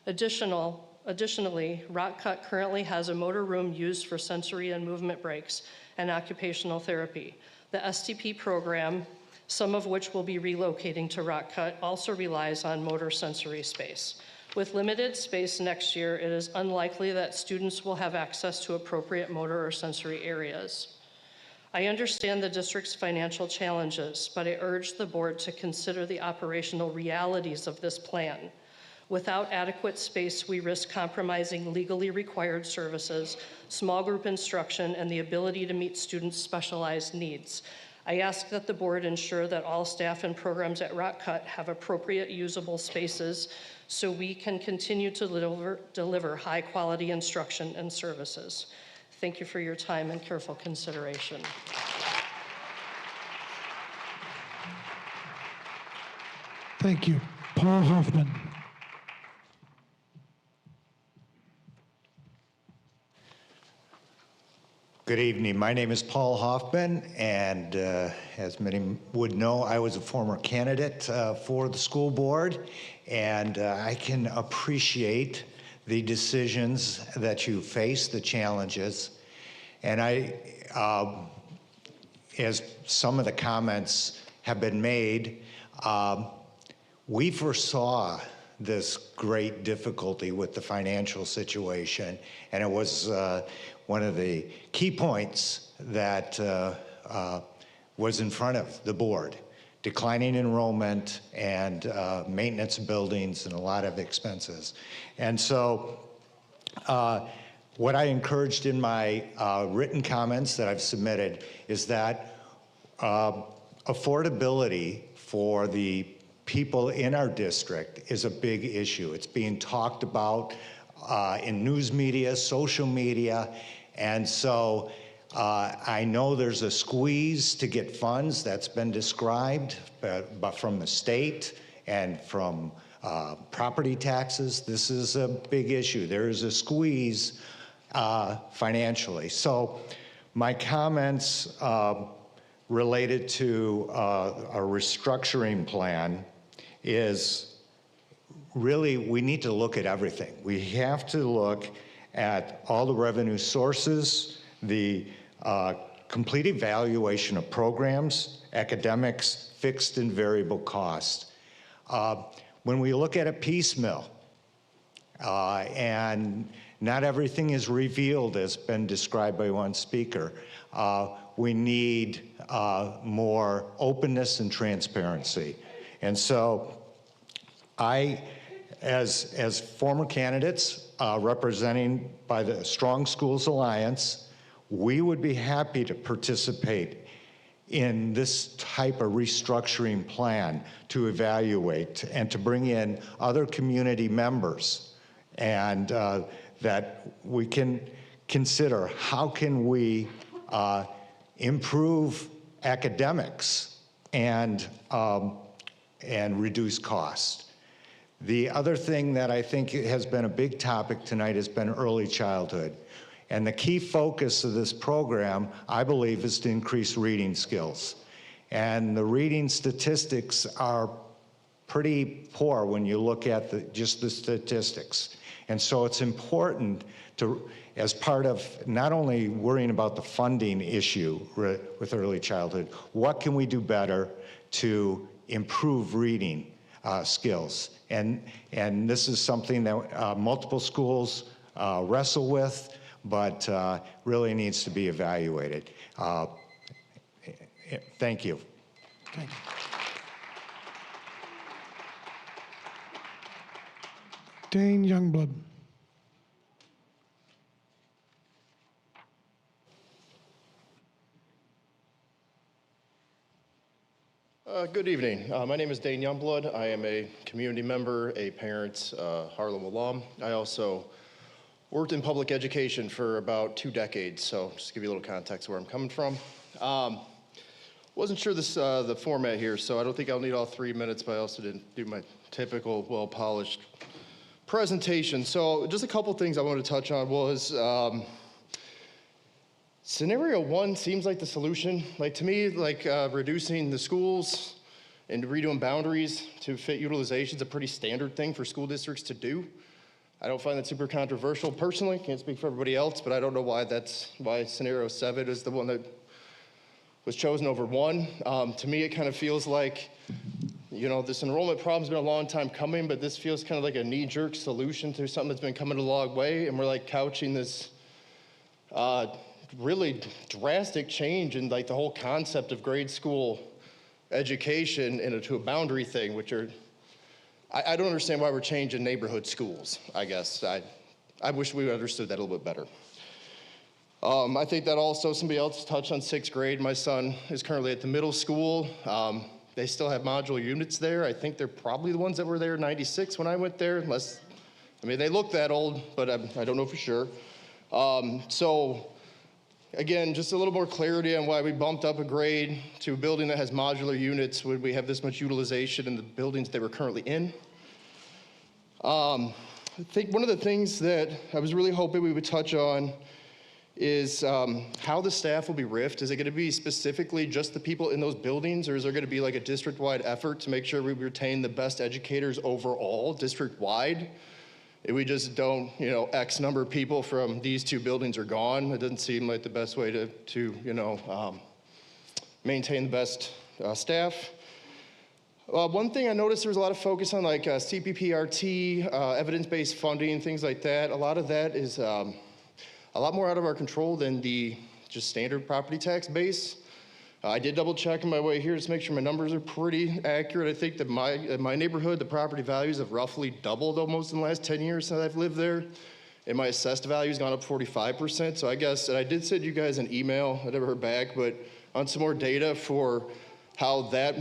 Additionally, Rock Cut currently has a motor room used for sensory and movement breaks and occupational therapy. The STP program, some of which will be relocating to Rock Cut, also relies on motor sensory space. With limited space next year, it is unlikely that students will have access to appropriate motor or sensory areas. I understand the district's financial challenges, but I urge the board to consider the operational realities of this plan. Without adequate space, we risk compromising legally required services, small group instruction, and the ability to meet students' specialized needs. I ask that the board ensure that all staff and programs at Rock Cut have appropriate usable spaces so we can continue to deliver high-quality instruction and services. Thank you for your time and careful consideration. Thank you. Paul Hoffman. Good evening. My name is Paul Hoffman, and as many would know, I was a former candidate for the school board, and I can appreciate the decisions that you face, the challenges. And as some of the comments have been made, we foresaw this great difficulty with the financial situation, and it was one of the key points that was in front of the board: declining enrollment and maintenance of buildings and a lot of expenses. And so what I encouraged in my written comments that I've submitted is that affordability for the people in our district is a big issue. It's being talked about in news media, social media, and so I know there's a squeeze to get funds that's been described, but from the state and from property taxes. This is a big issue. There is a squeeze financially. So my comments related to a restructuring plan is really, we need to look at everything. We have to look at all the revenue sources, the complete evaluation of programs, academics, fixed and variable cost. When we look at it piecemeal, and not everything is revealed as been described by one speaker, we need more openness and transparency. And so as former candidates representing by the Strong Schools Alliance, we would be happy to participate in this type of restructuring plan to evaluate and to bring in other community members, and that we can consider how can we improve academics and reduce cost. The other thing that I think has been a big topic tonight has been early childhood. And the key focus of this program, I believe, is to increase reading skills. And the reading statistics are pretty poor when you look at just the statistics. And so it's important to, as part of not only worrying about the funding issue with early childhood, what can we do better to improve reading skills? And this is something that multiple schools wrestle with, but really needs to be evaluated. Thank you. Thank you. Dane Youngblood. Good evening. My name is Dane Youngblood. I am a community member, a parent, Harlem alum. I also worked in public education for about 2 decades, so just to give you a little context where I'm coming from. Wasn't sure the format here, so I don't think I'll need all 3 minutes, but I also didn't do my typical well-polished presentation. So just a couple things I wanted to touch on was Scenario 1 seems like the solution. Like to me, like reducing the schools and redoing boundaries to fit utilization is a pretty standard thing for school districts to do. I don't find that super controversial personally. Can't speak for everybody else, but I don't know why scenario 7 is the one that was chosen over 1. To me, it kind of feels like, you know, this enrollment problem's been a long time coming, but this feels kind of like a knee-jerk solution to something that's been coming a long way, and we're like couching this really drastic change in like the whole concept of grade school education into a boundary thing, which are, I don't understand why we're changing neighborhood schools, I guess. I wish we understood that a little bit better. I think that also somebody else touched on 6th grade. My son is currently at the middle school. They still have modular units there. I think they're probably the ones that were there in '96 when I went there, unless, I mean, they look that old, but I don't know for sure. So again, just a little more clarity on why we bumped up a grade to a building that has modular units. Would we have this much utilization in the buildings they were currently in? I think one of the things that I was really hoping we would touch on is how the staff will be riffed. Is it going to be specifically just the people in those buildings, or is there going to be like a district-wide effort to make sure we retain the best educators overall, district-wide? If we just don't, you know, X number of people from these 2 buildings are gone, it doesn't seem like the best way to you know, maintain the best staff. One thing I noticed, there was a lot of focus on like CPPRT, evidence-based funding, things like that. A lot of that is a lot more out of our control than the just standard property tax base. I did double check on my way here just to make sure my numbers are pretty accurate. I think that in my neighborhood, the property values have roughly doubled almost in the last 10 years since I've lived there. And my assessed value has gone up 45%. So I guess, and I did send you guys an email, I never heard back, but on some more data for how that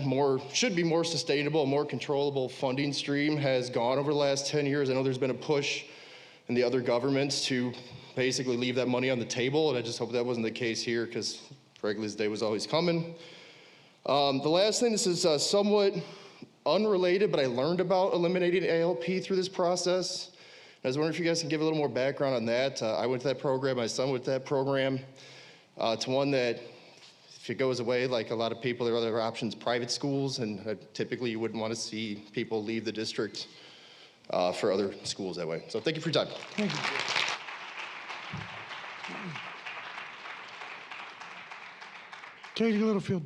should be more sustainable, more controllable funding stream has gone over the last 10 years. I know there's been a push in the other governments to basically leave that money on the table, and I just hope that wasn't the case here, because Wrigley's day was always coming. The last thing, this is somewhat unrelated, but I learned about eliminating ALP through this process. I was wondering if you guys can give a little more background on that. I went to that program, my son went to that program. It's one that, if it goes away, like a lot of people, there are other options, private schools, and typically you wouldn't want to see people leave the district for other schools that way. So thank you for your time. Thank you. Katie Littlefield.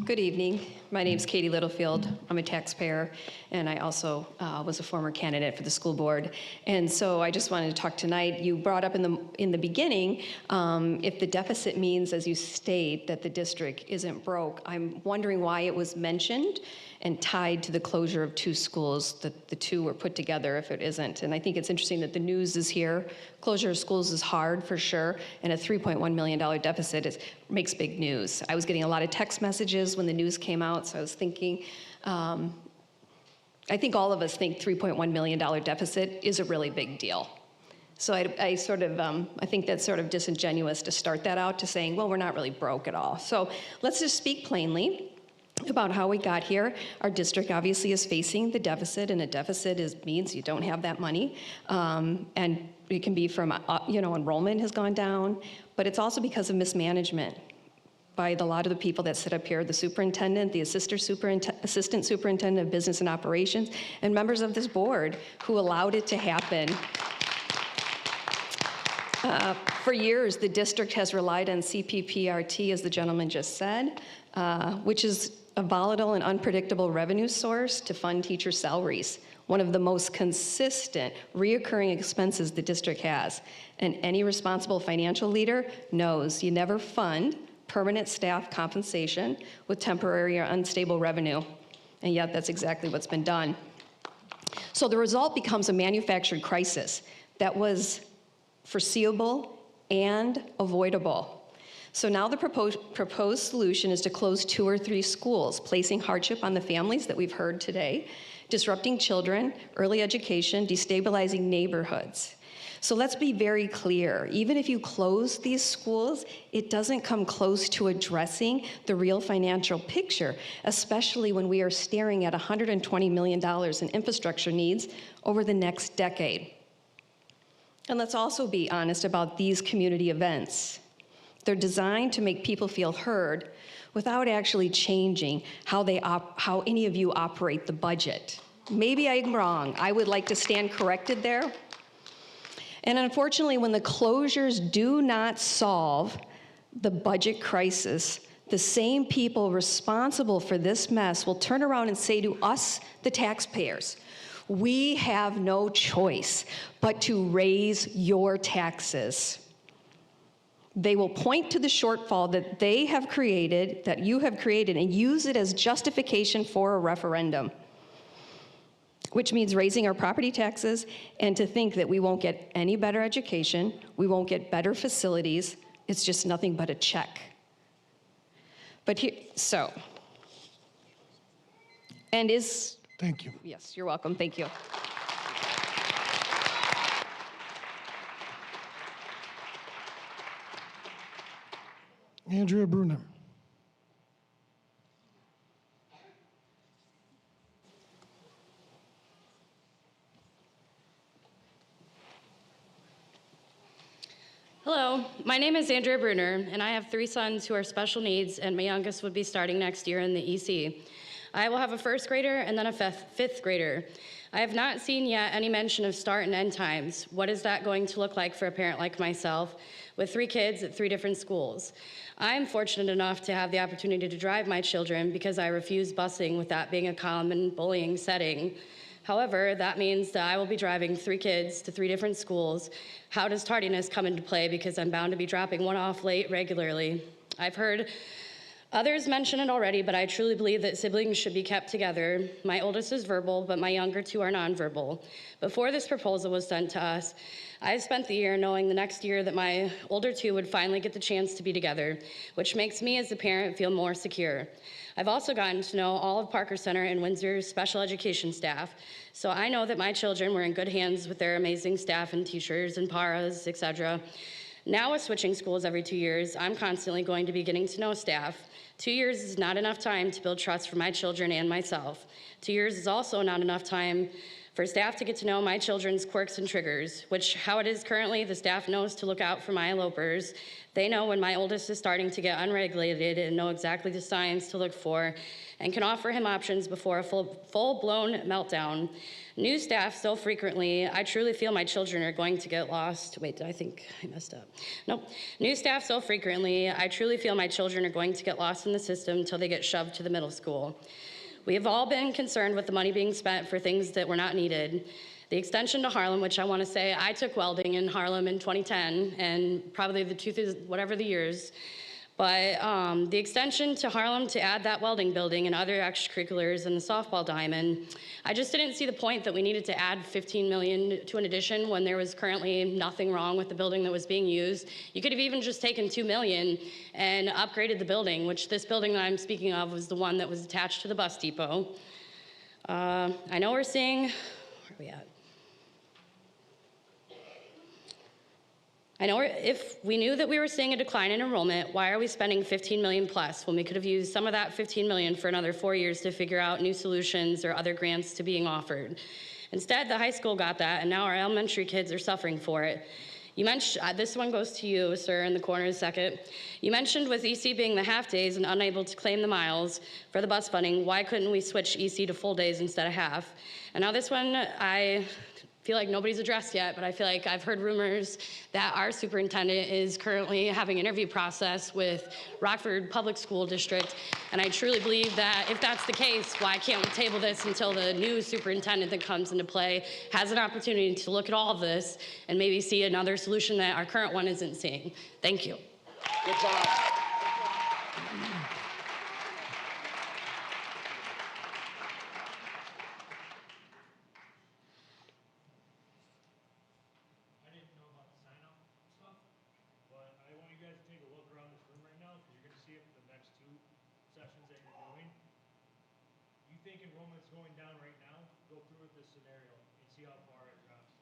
Good evening. My name's Katie Littlefield. I'm a taxpayer, and I also was a former candidate for the school board. And so I just wanted to talk tonight. You brought up in the beginning, if the deficit means, as you state, that the district isn't broke. I'm wondering why it was mentioned and tied to the closure of 2 schools, that the 2 were put together if it isn't. And I think it's interesting that the news is here. Closure of schools is hard for sure, and a $3.1 million deficit makes big news. I was getting a lot of text messages when the news came out, so I was thinking, I think all of us think $3.1 million deficit is a really big deal. So I think that's sort of disingenuous to start that out to saying, well, we're not really broke at all. So let's just speak plainly about how we got here. Our district obviously is facing the deficit, and a deficit means you don't have that money. And it can be from, enrollment has gone down, but it's also because of mismanagement by a lot of the people that sit up here, the superintendent, the assistant superintendent of business and operations, and members of this board who allowed it to happen. For years, the district has relied on CPPRT, as the gentleman just said, which is a volatile and unpredictable revenue source to fund teacher salaries, one of the most consistent, reoccurring expenses the district has. And any responsible financial leader knows you never fund permanent staff compensation with temporary or unstable revenue. And yet that's exactly what's been done. So the result becomes a manufactured crisis that was foreseeable and avoidable. So now the proposed solution is to close 2 or 3 schools, placing hardship on the families that we've heard today, disrupting children, early education, destabilizing neighborhoods. So let's be very clear. Even if you close these schools, it doesn't come close to addressing the real financial picture, especially when we are staring at $120 million in infrastructure needs over the next decade. And let's also be honest about these community events. They're designed to make people feel heard without actually changing how any of you operate the budget. Maybe I'm wrong. I would like to stand corrected there. And unfortunately, when the closures do not solve the budget crisis, the same people responsible for this mess will turn around and say to us, the taxpayers, we have no choice but to raise your taxes. They will point to the shortfall that they have created, that you have created, and use it as justification for a referendum, which means raising our property taxes, and to think that we won't get any better education, we won't get better facilities, it's just nothing but a check. But here, so, and is... Thank you. Yes, you're welcome, thank you. Andrea Bruner. Hello, my name is Andrea Bruner, and I have 3 sons who are special needs, and my youngest would be starting next year in the EC. I will have a 1st grader and then a 5th grader. I have not seen yet any mention of start and end times. What is that going to look like for a parent like myself with 3 kids at 3 different schools? I'm fortunate enough to have the opportunity to drive my children because I refuse busing, with that being a common bullying setting. However, that means that I will be driving 3 kids to 3 different schools. How does tardiness come into play? Because I'm bound to be dropping one off late regularly. I've heard others mention it already, but I truly believe that siblings should be kept together. My oldest is verbal, but my younger 2 are nonverbal. Before this proposal was sent to us, I spent the year knowing the next year that my older 2 would finally get the chance to be together, which makes me as a parent feel more secure. I've also gotten to know all of Parker Center and Windsor's special education staff, so I know that my children were in good hands with their amazing staff and teachers and paras, etc. Now with switching schools every 2 years, I'm constantly going to be getting to know staff. 2 years is not enough time to build trust for my children and myself. 2 years is also not enough time for staff to get to know my children's quirks and triggers, which how it is currently, the staff knows to look out for my elopers. They know when my oldest is starting to get unregulated and know exactly the signs to look for and can offer him options before a full-blown meltdown. New staff so frequently, I truly feel my children are going to get lost. Wait, I think I messed up. Nope. New staff so frequently, I truly feel my children are going to get lost in the system until they get shoved to the middle school. We have all been concerned with the money being spent for things that were not needed. The extension to Harlem, which I want to say, I took welding in Harlem in 2010, and probably the 2000, whatever the years. But the extension to Harlem to add that welding building and other extracurriculars and the softball diamond, I just didn't see the point that we needed to add $15 million to an addition when there was currently nothing wrong with the building that was being used. You could have even just taken $2 million and upgraded the building, which this building that I'm speaking of was the one that was attached to the bus depot. I know we're seeing, where are we at? I know if we knew that we were seeing a decline in enrollment, why are we spending $15 million plus when we could have used some of that $15 million for another 4 years to figure out new solutions or other grants to being offered? Instead, the high school got that, and now our elementary kids are suffering for it. You mentioned, this one goes to you, sir, in the corner second. You mentioned with EC being the half days and unable to claim the miles for the bus funding, why couldn't we switch EC to full days instead of half? And now this one, I feel like nobody's addressed yet, but I feel like I've heard rumors that our superintendent is currently having an interview process with Rockford Public School District, and I truly believe that if that's the case, why can't we table this until the new superintendent that comes into play has an opportunity to look at all of this and maybe see another solution that our current one isn't seeing? Thank you. Good job. Think enrollment's going down right now, go through with this scenario and see how far it drops.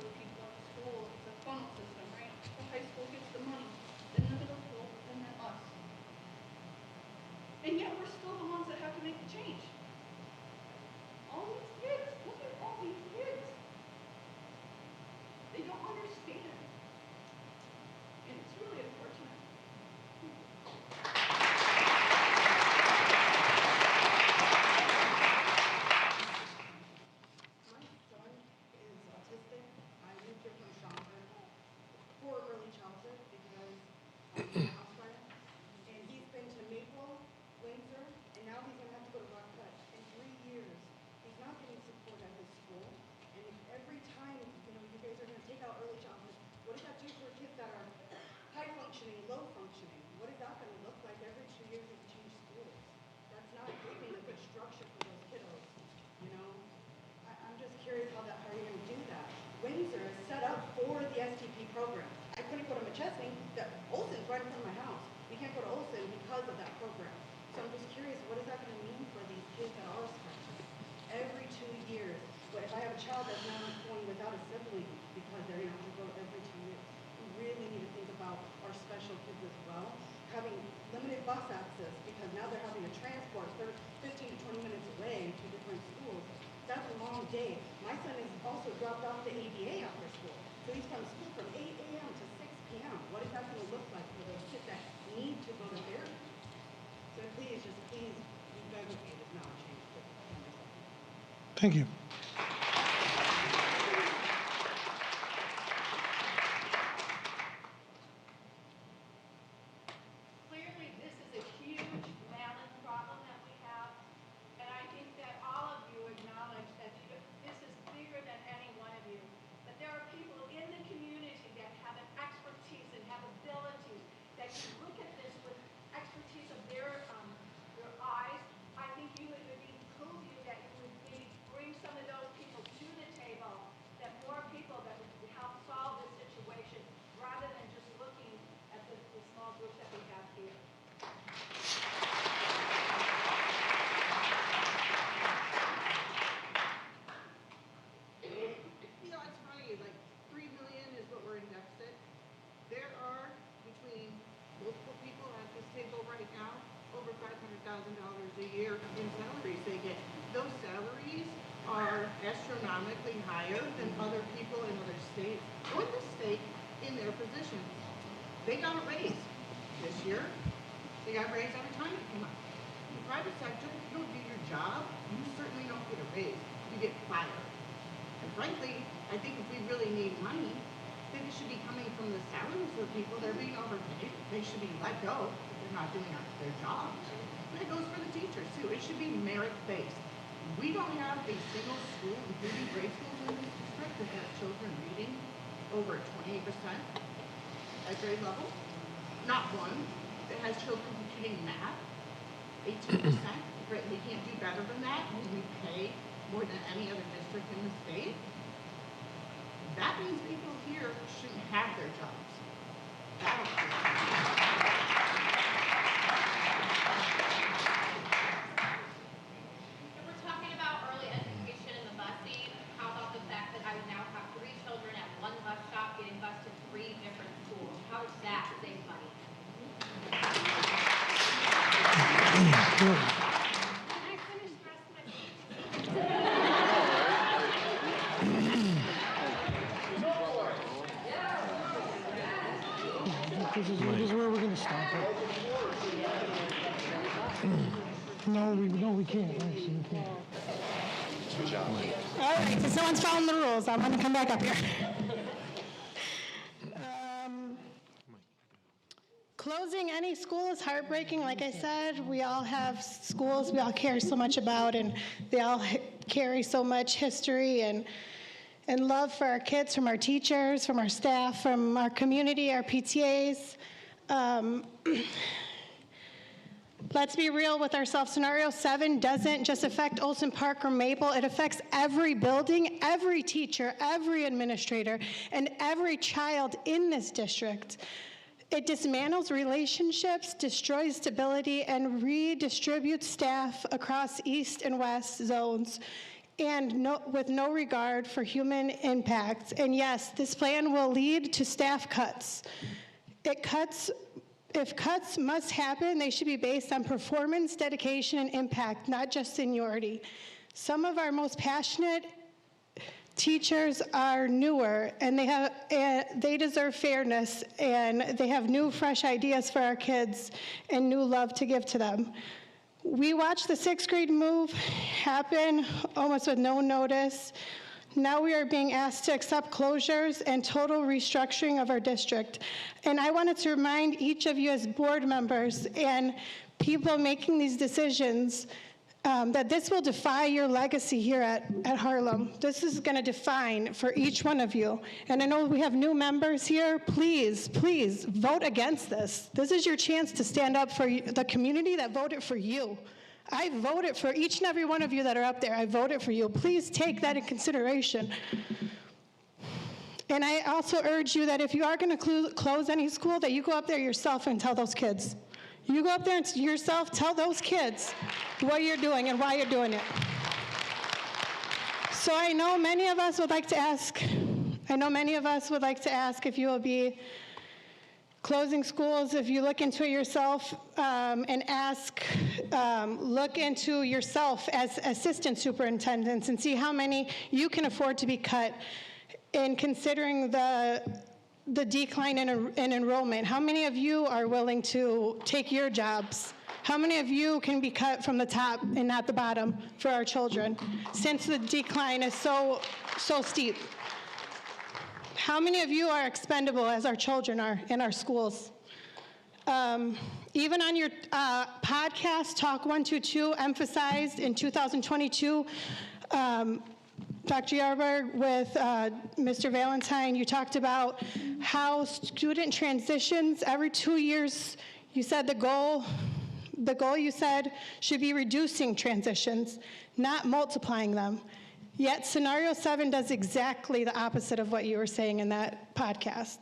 for the people in the school. It's a funnel system, right? The high school gets the money, then the middle school, and then us. And yet we're still the ones that have to make the change. All these kids, look at all these kids. They don't understand. And it's really unfortunate. My son is autistic. I moved here from Schaumburg for early childhood because of the house fire. And he's been to Maple, Windsor, and now he's gonna have to go to Rock Cut. In 3 years, he's not getting support at his school. And if every time, you guys are gonna take out early childhood, what does that do for kids that are high functioning, low functioning? What is that gonna look like every 2 years if you change schools? That's not giving a good structure for those kiddos, you know? I'm just curious how are you gonna do that? Windsor is set up for the STP program. I couldn't go to McChesney, Olson's right in front of my house. We can't go to Olson because of that program. So I'm just curious, what is that gonna mean for these kids that are special? Every 2 years, but if I have a child that's now going without a sibling because they're gonna have to go every 2 years, we really need to think about our special kids as well. Having limited bus access because now they're having to transport 15 to 20 minutes away to different schools. That's a long day. My son is also dropped off to ABA after school. So he's from school from 8 a.m. to 6 p.m. What is that gonna look like for those kids that need to go to therapy? So please, we beg of you, it's not a change. Thank you. Clearly, this is a huge balance problem that we have, and I think that all of you acknowledge that this is bigger than any one of you. But there are people in the community that have an expertise and have abilities that can look at this with expertise of their eyes. I think it would behoove you that you would maybe bring some of those people to the table, that more people that would help solve this situation, rather than just looking at the small group that we have here. You know, it's funny, like 3 million is what we're in deficit. There are between multiple people at this table right now, over $500,000 a year in salaries they get. Those salaries are astronomically higher than other people in other states or the state in their positions. They got a raise this year. They got raised every time it came up. In the private sector, if you don't do your job, you certainly don't get a raise. You get fired. And frankly, I think if we really need money, then it should be coming from the salaries of the people. They're being overpaid. They should be let go if they're not doing their jobs. And that goes for the teachers too. It should be merit-based. We don't have a single school, including grade schools in this district, that has children reading over 28% at grade level. Not one that has children computing math, 18%. We can't do better than that when we pay more than any other district in the state. That means people here shouldn't have their jobs. If we're talking about early education and the busing, how about the fact that I would now have 3 children at one bus stop getting bused to 3 different schools? How does that save money? This is where we're gonna stop it. No, we can't, actually, we can't. Good job. All right, since no one's following the rules, I'm gonna come back up here. Closing any school is heartbreaking. Like I said, we all have schools we all care so much about, and they all carry so much history and love for our kids, from our teachers, from our staff, from our community, our PTAs. Let's be real with ourselves. Scenario 7 doesn't just affect Olson Park or Maple. It affects every building, every teacher, every administrator, and every child in this district. It dismantles relationships, destroys stability, and redistributes staff across east and west zones. and with no regard for human impacts. And yes, this plan will lead to staff cuts. If cuts must happen, they should be based on performance, dedication, and impact, not just seniority. Some of our most passionate teachers are newer, and they deserve fairness, and they have new, fresh ideas for our kids and new love to give to them. We watched the 6th grade move happen almost with no notice. Now we are being asked to accept closures and total restructuring of our district. And I wanted to remind each of you as board members and people making these decisions that this will defy your legacy here at Harlem. This is going to define for each one of you. And I know we have new members here. Please, please vote against this. This is your chance to stand up for the community that voted for you. I voted for each and every one of you that are up there. I voted for you. Please take that in consideration. And I also urge you that if you are going to close any school, that you go up there yourself and tell those kids. You go up there and yourself tell those kids what you're doing and why you're doing it. So I know many of us would like to ask if you will be closing schools. If you look into it yourself and look into yourself as assistant superintendents and see how many you can afford to be cut in considering the decline in enrollment. How many of you are willing to take your jobs? How many of you can be cut from the top and not the bottom for our children, since the decline is so steep? How many of you are expendable as our children are in our schools? Even on your podcast, Talk 122 emphasized in 2022, Dr. Yarberg with Mr. Valentine, you talked about how student transitions every 2 years. You said the goal you said should be reducing transitions, not multiplying them. Yet scenario 7 does exactly the opposite of what you were saying in that podcast.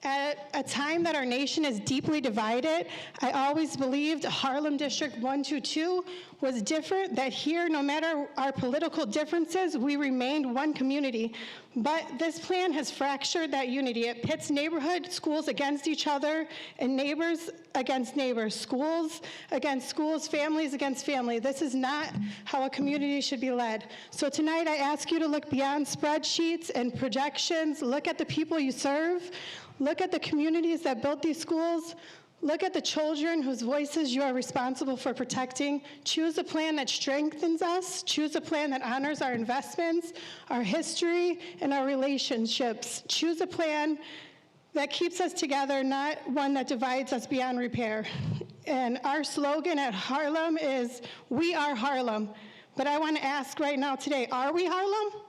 At a time that our nation is deeply divided, I always believed Harlem District 122 was different, that here, no matter our political differences, we remained one community. But this plan has fractured that unity. It pits neighborhood schools against each other and neighbors against neighbors, schools against schools, families against family. This is not how a community should be led. So tonight I ask you to look beyond spreadsheets and projections, look at the people you serve, look at the communities that built these schools. Look at the children whose voices you are responsible for protecting. Choose a plan that strengthens us. Choose a plan that honors our investments, our history, and our relationships. Choose a plan that keeps us together, not one that divides us beyond repair. And our slogan at Harlem is, "We are Harlem." But I want to ask right now today, are we Harlem?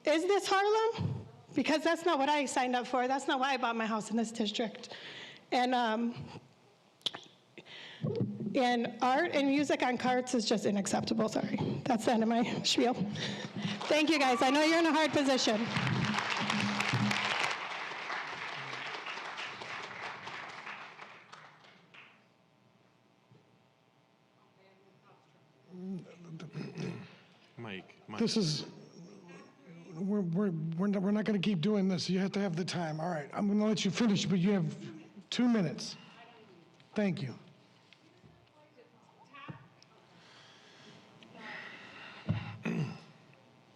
Is this Harlem? Because that's not what I signed up for. That's not why I bought my house in this district. And art and music on carts is just unacceptable. Sorry. That's the end of my spiel. Thank you, guys. I know you're in a hard position. Mike. This is, we're not going to keep doing this. You have to have the time. All right, I'm going to let you finish, but you have 2 minutes. Thank you.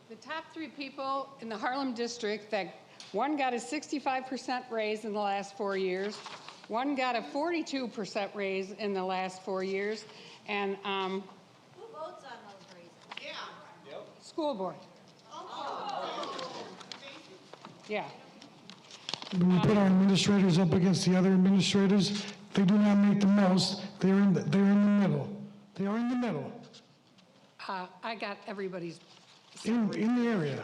The top 3 people in the Harlem district, that one got a 65% raise in the last 4 years, one got a 42% raise in the last 4 years, and Who votes on those raises? Yeah. school board. Yeah. When we put our administrators up against the other administrators, they do not make the most. They're in the middle. They are in the middle. I got everybody's. In the area.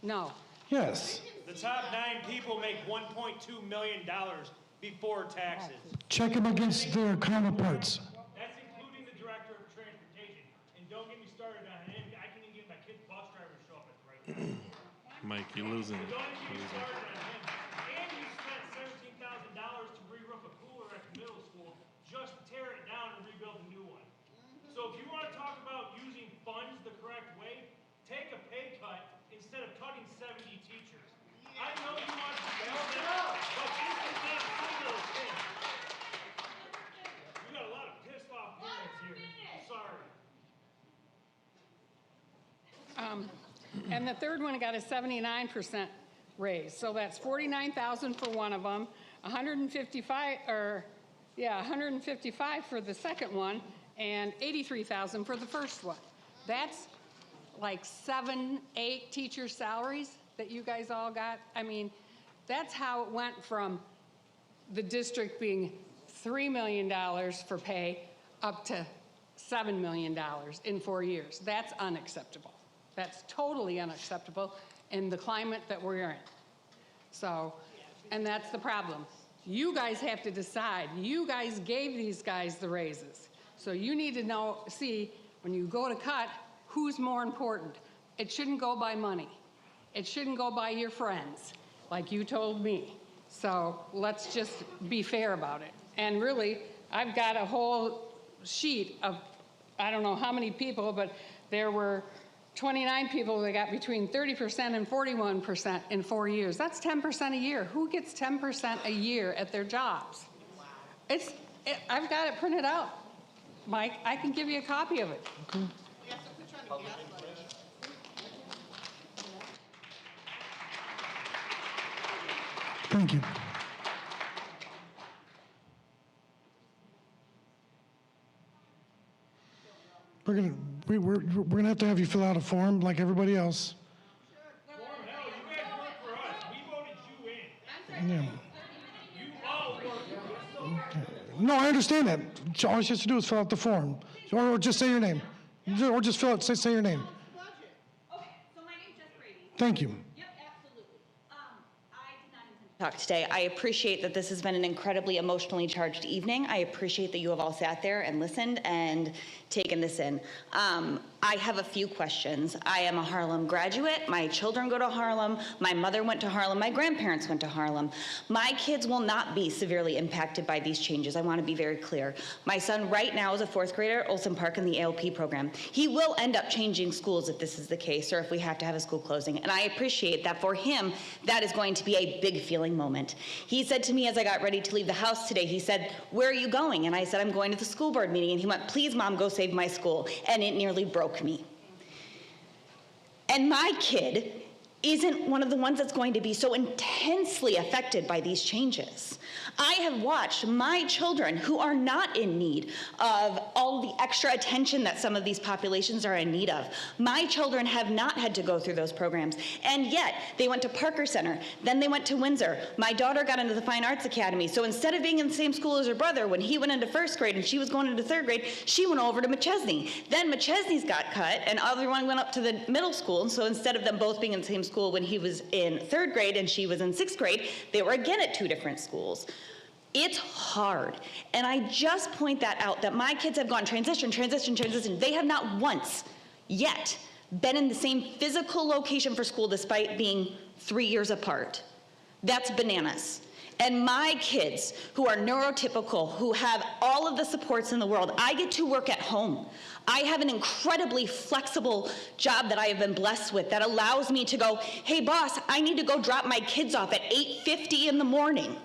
No. Yes. The top 9 people make $1.2 million before taxes. Check them against their counterparts. That's including the director of transportation. And don't get me started on him. I can't even get my kid's bus driver to show up at the right time. Mike, you're losing it. Don't even get me started on him. And you spent $17,000 to re-roof a cooler at the middle school just to tear it down and rebuild a new one. So if you want to talk about using funds the correct way, take a pay instead of cutting 70 teachers. I know you want to build it up, but this is not one of those things. We got a lot of pissed off parents here. I'm sorry. And the third one got a 79% raise. So that's 49,000 for one of them, 155 for the second one, and 83,000 for the first one. That's like 7, 8 teacher salaries that you guys all got. I mean, that's how it went from the district being $3 million for pay up to $7 million in 4 years. That's unacceptable. That's totally unacceptable in the climate that we're in. So, and that's the problem. You guys have to decide. You guys gave these guys the raises. So you need to see when you go to cut, who's more important. It shouldn't go by money. It shouldn't go by your friends, like you told me. So let's just be fair about it. And really, I've got a whole sheet of, I don't know how many people, but there were 29 people that got between 30% and 41% in 4 years. That's 10% a year. Who gets 10% a year at their jobs? I've got it printed out. Mike, I can give you a copy of it. Okay. Thank you. We're gonna have you fill out a form like everybody else. Hell, you guys work for us. We voted you in. Yeah. You all work for us. Okay. No, I understand that. All she has to do is fill out the form, or just say your name, or just fill out, say your name. Okay, so my name's Jess Brady. Thank you. Yep, absolutely. I did not intend to talk today. I appreciate that this has been an incredibly emotionally charged evening. I appreciate that you have all sat there and listened and taken this in. I have a few questions. I am a Harlem graduate. My children go to Harlem. My mother went to Harlem. My grandparents went to Harlem. My kids will not be severely impacted by these changes. I want to be very clear. My son right now is a 4th grader at Olson Park in the ALP program. He will end up changing schools if this is the case or if we have to have a school closing. And I appreciate that for him, that is going to be a big feeling moment. He said to me as I got ready to leave the house today, he said, "Where are you going?" And I said, "I'm going to the school board meeting." And he went, "Please, Mom, go save my school." And it nearly broke me. And my kid isn't one of the ones that's going to be so intensely affected by these changes. I have watched my children who are not in need of all the extra attention that some of these populations are in need of. My children have not had to go through those programs, and yet they went to Parker Center, then they went to Windsor. My daughter got into the Fine Arts Academy, so instead of being in the same school as her brother, when he went into 1st grade and she was going into 3rd grade, she went over to McChesney. Then McChesney's got cut, and everyone went up to the middle school, so instead of them both being in the same school when he was in 3rd grade and she was in 6th grade, they were again at 2 different schools. It's hard. And I just point that out, that my kids have gone transition. They have not once yet been in the same physical location for school despite being 3 years apart. That's bananas. And my kids who are neurotypical, who have all of the supports in the world, I get to work at home. I have an incredibly flexible job that I have been blessed with that allows me to go, "Hey boss, I need to go drop my kids off at 8:50 in the morning.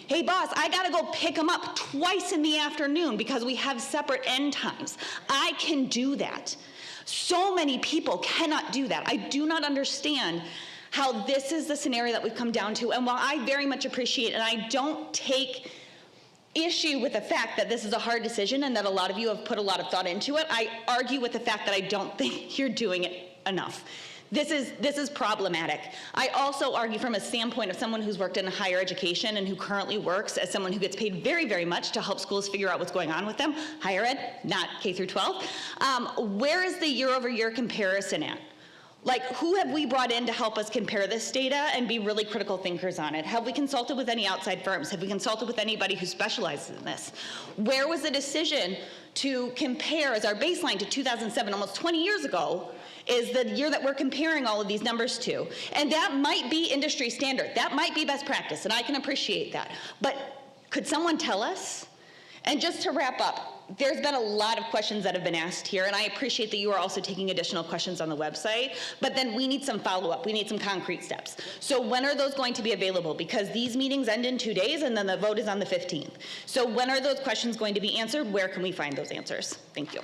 Hey boss, I gotta go pick them up twice in the afternoon because we have separate end times." I can do that. So many people cannot do that. I do not understand how this is the scenario that we've come down to. And while I very much appreciate, and I don't take issue with the fact that this is a hard decision and that a lot of you have put a lot of thought into it, I argue with the fact that I don't think you're doing it enough. This is problematic. I also argue from a standpoint of someone who's worked in higher education and who currently works as someone who gets paid very, very much to help schools figure out what's going on with them, higher ed, not K through 12. Where is the year-over-year comparison at? Like, who have we brought in to help us compare this data and be really critical thinkers on it? Have we consulted with any outside firms? Have we consulted with anybody who specializes in this? Where was the decision to compare as our baseline to 2007, almost 20 years ago, is the year that we're comparing all of these numbers to? And that might be industry standard. That might be best practice, and I can appreciate that. But could someone tell us? And just to wrap up, there's been a lot of questions that have been asked here, and I appreciate that you are also taking additional questions on the website, but then we need some follow-up. We need some concrete steps. So when are those going to be available? Because these meetings end in 2 days, and then the vote is on the 15th. So when are those questions going to be answered? Where can we find those answers? Thank you.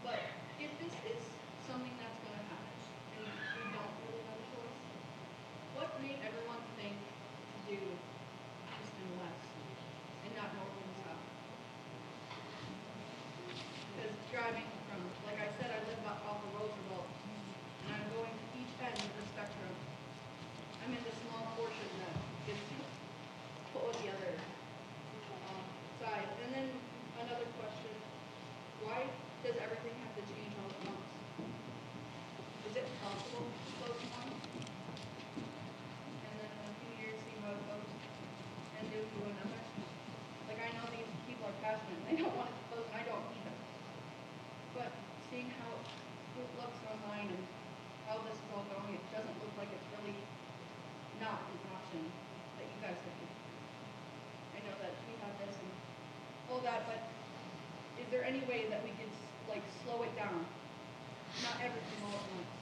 But if this is something that's gonna happen, and we don't really have a choice, what made everyone think to do East and West and not North and South? Because driving from, like I said, I live off of Roosevelt, and I'm going to each end of the spectrum. I'm in the small portion that gets put with the other side. And then another question, why does everything have to change all at once? Is it possible to close one? And then in a few years see how it goes and do another? Like I know these people are passionate, they don't want it to close, and I don't either. But seeing how it looks online and how this is all going, it doesn't look like it's really not an option that you guys have. I know that we have this and all that, but is there any way that we could like slow it down? Not everything all at once.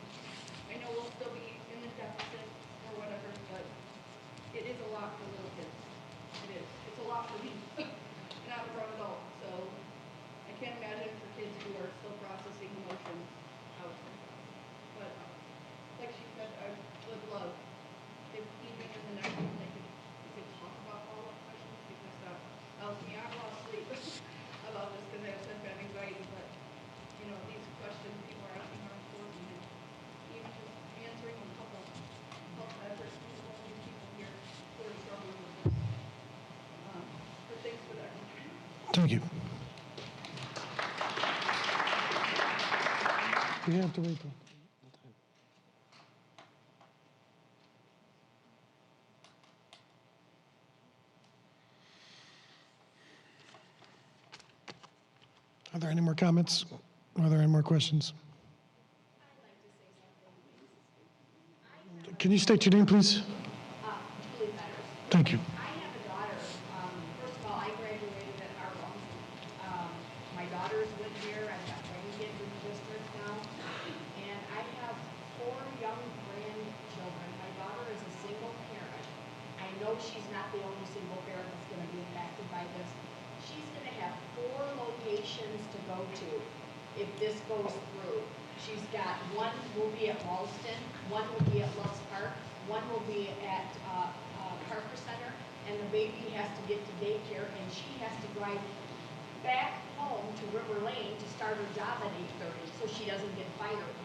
I know we'll still be in the deficit or whatever, but it is a lot for little kids. It is. It's a lot for me. And I'm a grown adult, so I can't imagine for kids who are still processing emotions out. But like she said, I would love if even in the next one we could talk about all the questions, because that helps me. I've lost sleep about this because I have such bad anxiety, but you know, these questions people are asking are important, and even just answering a couple help efforts. There's all these people here who are struggling with this. But thanks for that. Thank you. We have to wait till. Are there any more comments? Are there any more questions? Can you state your name, please? Julie Betters. Thank you. I have a daughter. First of all, I graduated at Harlem. My daughters live here. I've got grandkids in the district now. And I have 4 young grandchildren. My daughter is a single parent. I know she's not the only single parent that's going to be impacted by this. She's going to have 4 locations to go to if this goes through. She's got one will be at Ralston, one will be at Loves Park, one will be at Parker Center, and the baby has to get to daycare, and she has to drive back home to River Lane to start her job at 8:30 so she doesn't get fired.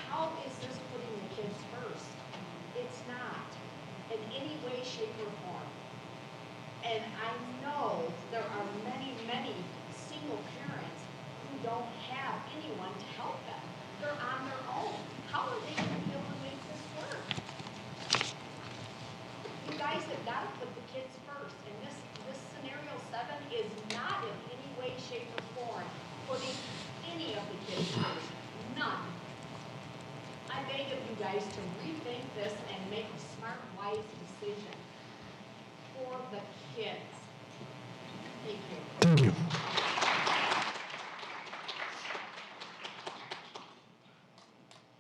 How is this putting the kids first? It's not in any way, shape, or form. And I know there are many, many single parents who don't have anyone to help them. They're on their own. How are they going to be able to make this work? You guys have got to put the kids first. And this scenario 7 is not in any way, shape, or form putting any of the kids first. None. I beg of you guys to rethink this and make a smart, wise decision for the kids. Thank you. Thank you.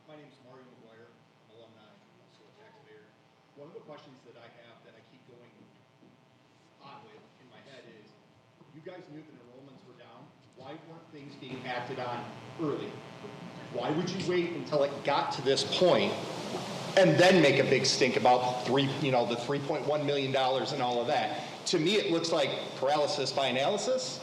My name is Mario McGuire, I'm alumni, also a taxpayer. One of the questions that I have that I keep going on with in my head is, you guys knew that enrollments were down. Why weren't things being acted on early? Why would you wait until it got to this point and then make a big stink about the $3.1 million and all of that? To me, it looks like paralysis by analysis.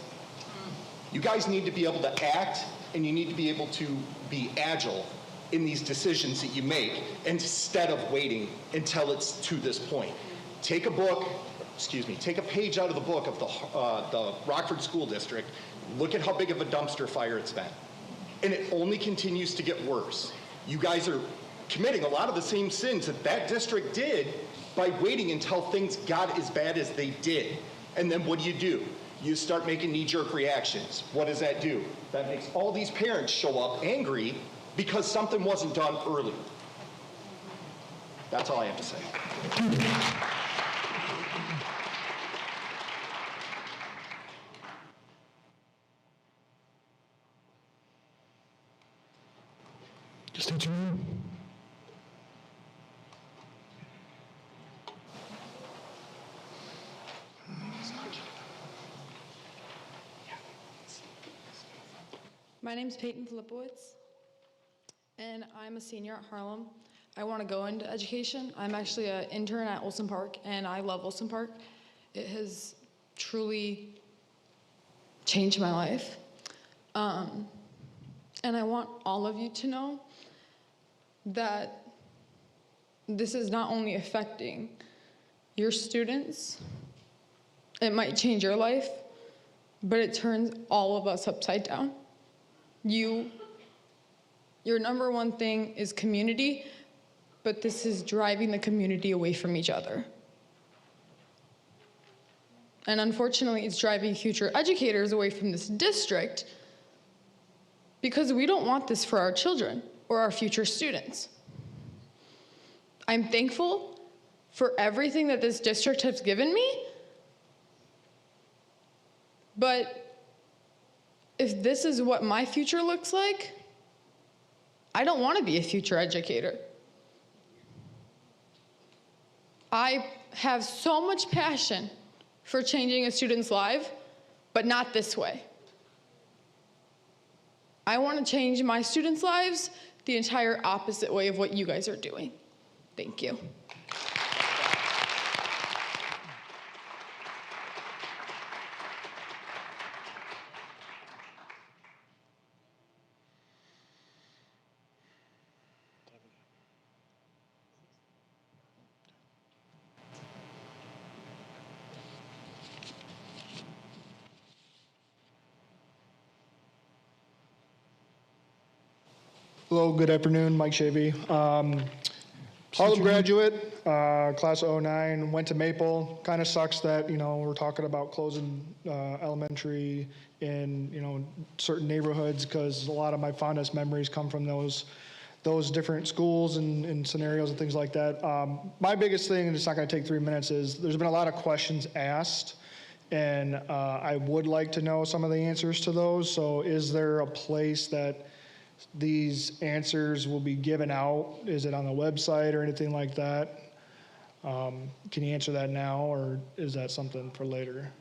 You guys need to be able to act, and you need to be able to be agile in these decisions that you make instead of waiting until it's to this point. Take a page out of the book of the Rockford School District. Look at how big of a dumpster fire it's been. And it only continues to get worse. You guys are committing a lot of the same sins that district did by waiting until things got as bad as they did. And then what do? you start making knee-jerk reactions. What does that do? That makes all these parents show up angry because something wasn't done early. That's all I have to say. Just state your name. My name's Peyton Filipowitz, and I'm a senior at Harlem. I want to go into education. I'm actually an intern at Olson Park, and I love Olson Park. It has truly changed my life. And I want all of you to know that this is not only affecting your students, it might change your life, but it turns all of us upside down. Your number one thing is community, but this is driving the community away from each other. And unfortunately, it's driving future educators away from this district because we don't want this for our children or our future students. I'm thankful for everything that this district has given me, but if this is what my future looks like, I don't want to be a future educator. I have so much passion for changing a student's life, but not this way. I want to change my students' lives the entire opposite way of what you guys are doing. Thank you. Hello, good afternoon, Mike Shavy. Harlem graduate, class of 09, went to Maple. Kind of sucks that, we're talking about closing elementary in, certain neighborhoods because a lot of my fondest memories come from those different schools and scenarios and things like that. My biggest thing, and it's not going to take 3 minutes, is there's been a lot of questions asked, and I would like to know some of the answers to those. So is there a place that these answers will be given out? Is it on the website or anything like that? Can you answer that now, or is that something for later?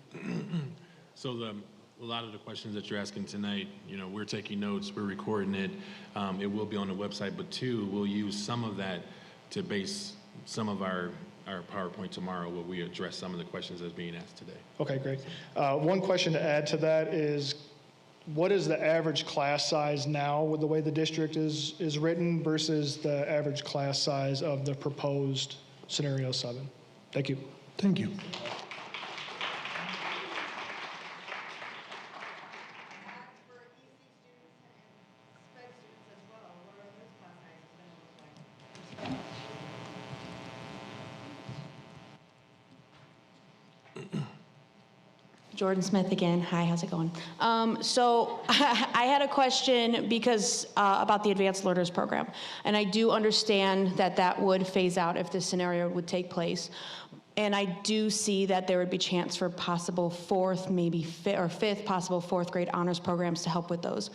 So a lot of the questions that you're asking tonight, we're taking notes, we're recording it. It will be on the website, but two, we'll use some of that to base some of our PowerPoint tomorrow where we address some of the questions that's being asked today. Okay, great. One question to add to that is, what is the average class size now with the way the district is written versus the average class size of the proposed scenario 7? Thank you. Thank you. Jordan Smith again. Hi, how's it going? So I had a question because about the Advanced Learners Program. And I do understand that that would phase out if this scenario would take place. And I do see that there would be chance for possible fourth, maybe fifth possible fourth grade honors programs to help with those.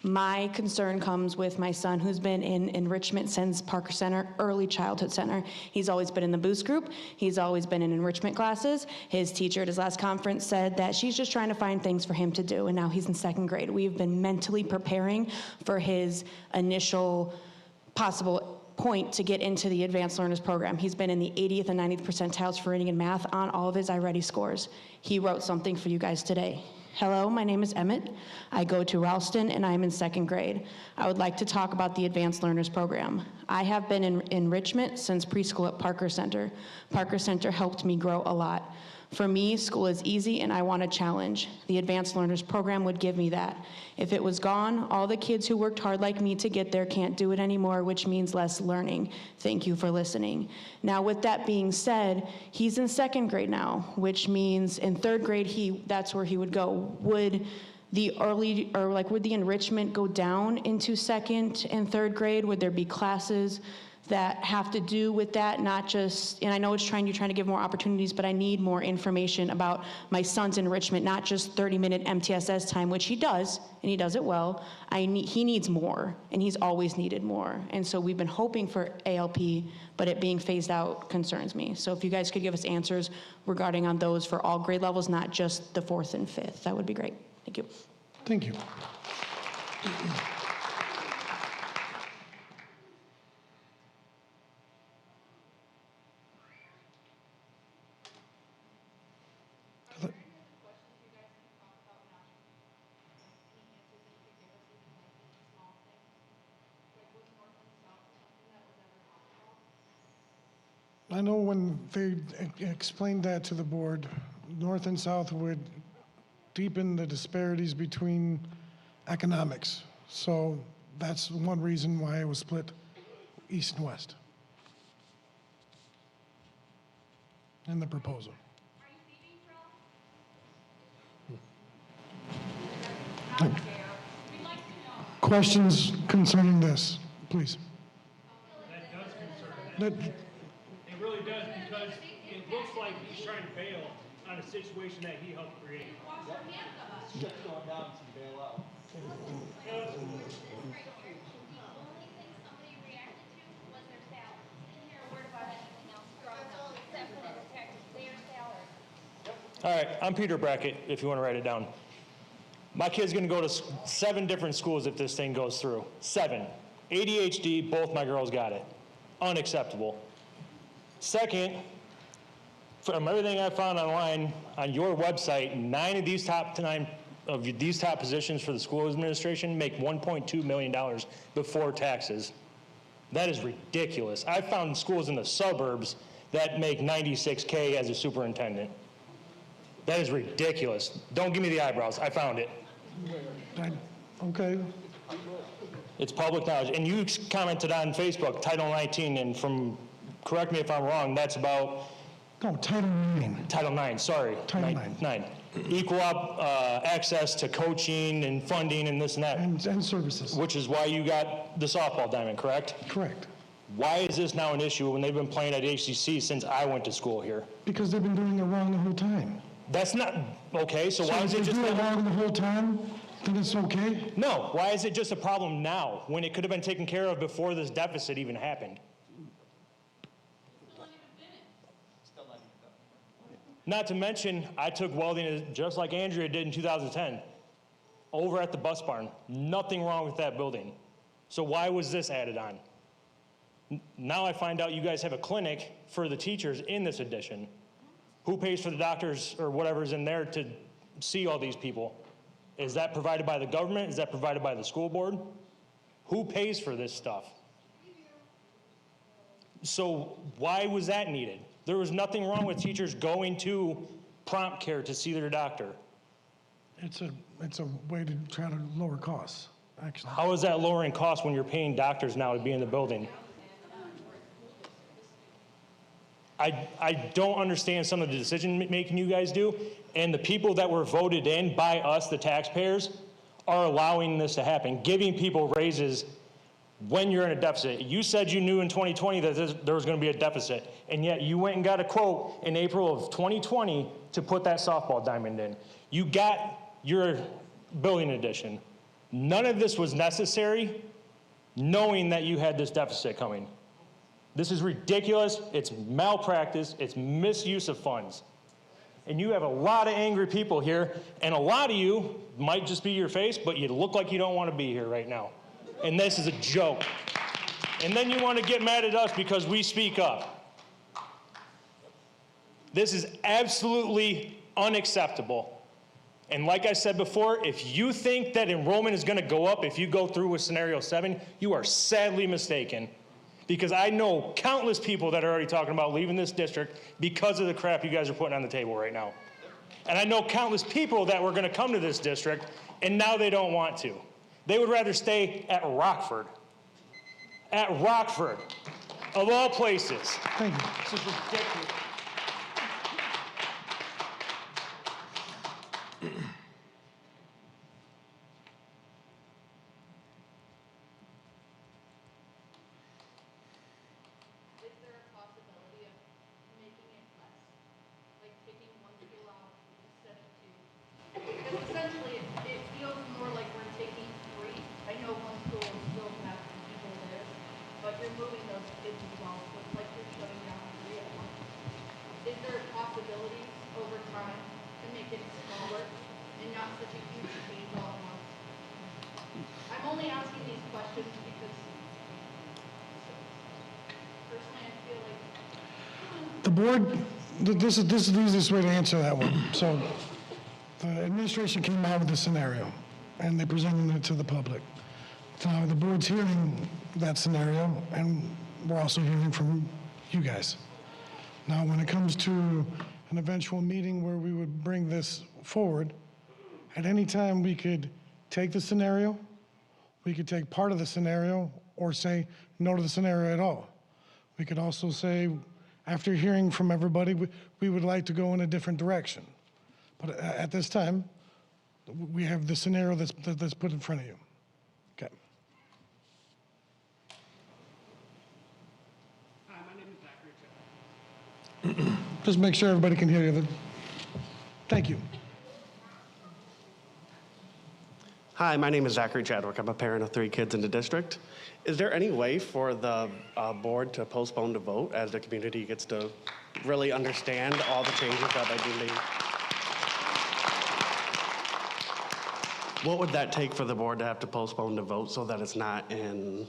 My concern comes with my son, who's been in enrichment since Parker Center, early childhood center. He's always been in the boost group. He's always been in enrichment classes. His teacher at his last conference said that she's just trying to find things for him to do, and now he's in 2nd grade. We've been mentally preparing for his initial possible point to get into the Advanced Learners Program. He's been in the 80th and 90th percentiles for reading and math on all of his iReady scores. He wrote something for you guys today. Hello, my name is Emmett. I go to Ralston and I'm in 2nd grade. I would like to talk about the Advanced Learners Program. I have been in enrichment since preschool at Parker Center. Parker Center helped me grow a lot. For me, school is easy and I want a challenge. The Advanced Learners Program would give me that. If it was gone, all the kids who worked hard like me to get there can't do it anymore, which means less learning. Thank you for listening. Now, with that being said, he's in 2nd grade now, which means in 3rd grade, that's where he would go. Would the would the enrichment go down into 2nd and 3rd grade? Would there be classes that have to do with that, not just, and I know you're trying to give more opportunities, but I need more information about my son's enrichment, not just 30-minute MTSS time, which he does, and he does it well. He needs more, and he's always needed more. And so we've been hoping for ALP, but it being phased out concerns me. So if you guys could give us answers regarding on those for all grade levels, not just the 4th and 5th, that would be great. Thank you. Thank you. I know when they explained that to the board, North and South would deepen the disparities between economics. So that's one reason why it was split East and West in the proposal. Questions concerning this, please? That does concern me. It really does, because it looks like he's trying to bail on a situation that he helped create. Shit's going down to bail out. All right, I'm Peter Brackett, if you want to write it down. My kid's going to go to 7 different schools if this thing goes through. 7. ADHD, both my girls got it. Unacceptable. Second, from everything I found online on your website, 9 of these top positions for the school administration make $1.2 million before taxes. That is ridiculous. I found schools in the suburbs that make $96K as a superintendent. That is ridiculous. Don't give me the eyebrows. I found it. Okay. It's public knowledge. And you commented on Facebook, Title 19, and correct me if I'm wrong, that's about... No, Title 9. Title 9, sorry. Title 9. Equal access to coaching and funding and this and that. And services. Which is why you got the softball diamond, correct? Correct. Why is this now an issue when they've been playing at HCC since I went to school here? Because they've been doing it wrong the whole time. That's not, okay, so why is it if just... they do it wrong the whole time, then it's okay? No, why is it just a problem now, when it could have been taken care of before this deficit even happened? Not to mention, I took welding just like Andrea did in 2010, over at the bus barn. Nothing wrong with that building. So why was this added on? Now I find out you guys have a clinic for the teachers in this addition. Who pays for the doctors or whatever's in there to see all these people? Is that provided by the government? Is that provided by the school board? Who pays for this stuff? So why was that needed? There was nothing wrong with teachers going to prompt care to see their doctor. It's a way to try to lower costs, actually. How is that lowering costs when you're paying doctors now to be in the building? I don't understand some of the decision-making you guys do, and the people that were voted in by us, the taxpayers, are allowing this to happen, giving people raises when you're in a deficit. You said you knew in 2020 that there was going to be a deficit, and yet you went and got a quote in April of 2020 to put that softball diamond in. You got your building addition. None of this was necessary, knowing that you had this deficit coming. This is ridiculous, it's malpractice, it's misuse of funds. And you have a lot of angry people here, and a lot of you might just be your face, but you look like you don't want to be here right now. And this is a joke. And then you want to get mad at us because we speak up. This is absolutely unacceptable. And like I said before, if you think that enrollment is going to go up if you go through with scenario 7, you are sadly mistaken. Because I know countless people that are already talking about leaving this district because of the crap you guys are putting on the table right now. And I know countless people that were going to come to this district, and now they don't want to. They would rather stay at Rockford. At Rockford, of all places. Thank you. This is ridiculous. Is there a possibility of making it less? Like taking one school out instead of two? Because essentially it feels more like we're taking three. I know one school will still have people there, but you're moving those kids as well, so it's like you're shutting down three at once. Is there a possibility over time to make it smaller and not such a huge change all at once? I'm only asking these questions because personally I feel like The board, this is the easiest way to answer that one. So the administration came out with a scenario, and they presented it to the public. Now, the board's hearing that scenario, and we're also hearing from you guys. Now, when it comes to an eventual meeting where we would bring this forward, at any time we could take the scenario, we could take part of the scenario, or say no to the scenario at all. We could also say, after hearing from everybody, we would like to go in a different direction. But at this time, we have the scenario that's put in front of you. Okay. Hi, my name is Zachary Chapman. Just make sure everybody can hear you. Thank you. Hi, my name is Zachary Chadwick. I'm a parent of 3 kids in the district. Is there any way for the board to postpone the vote as the community gets to really understand all the changes that are being made? What would that take for the board to have to postpone the vote so that it's not in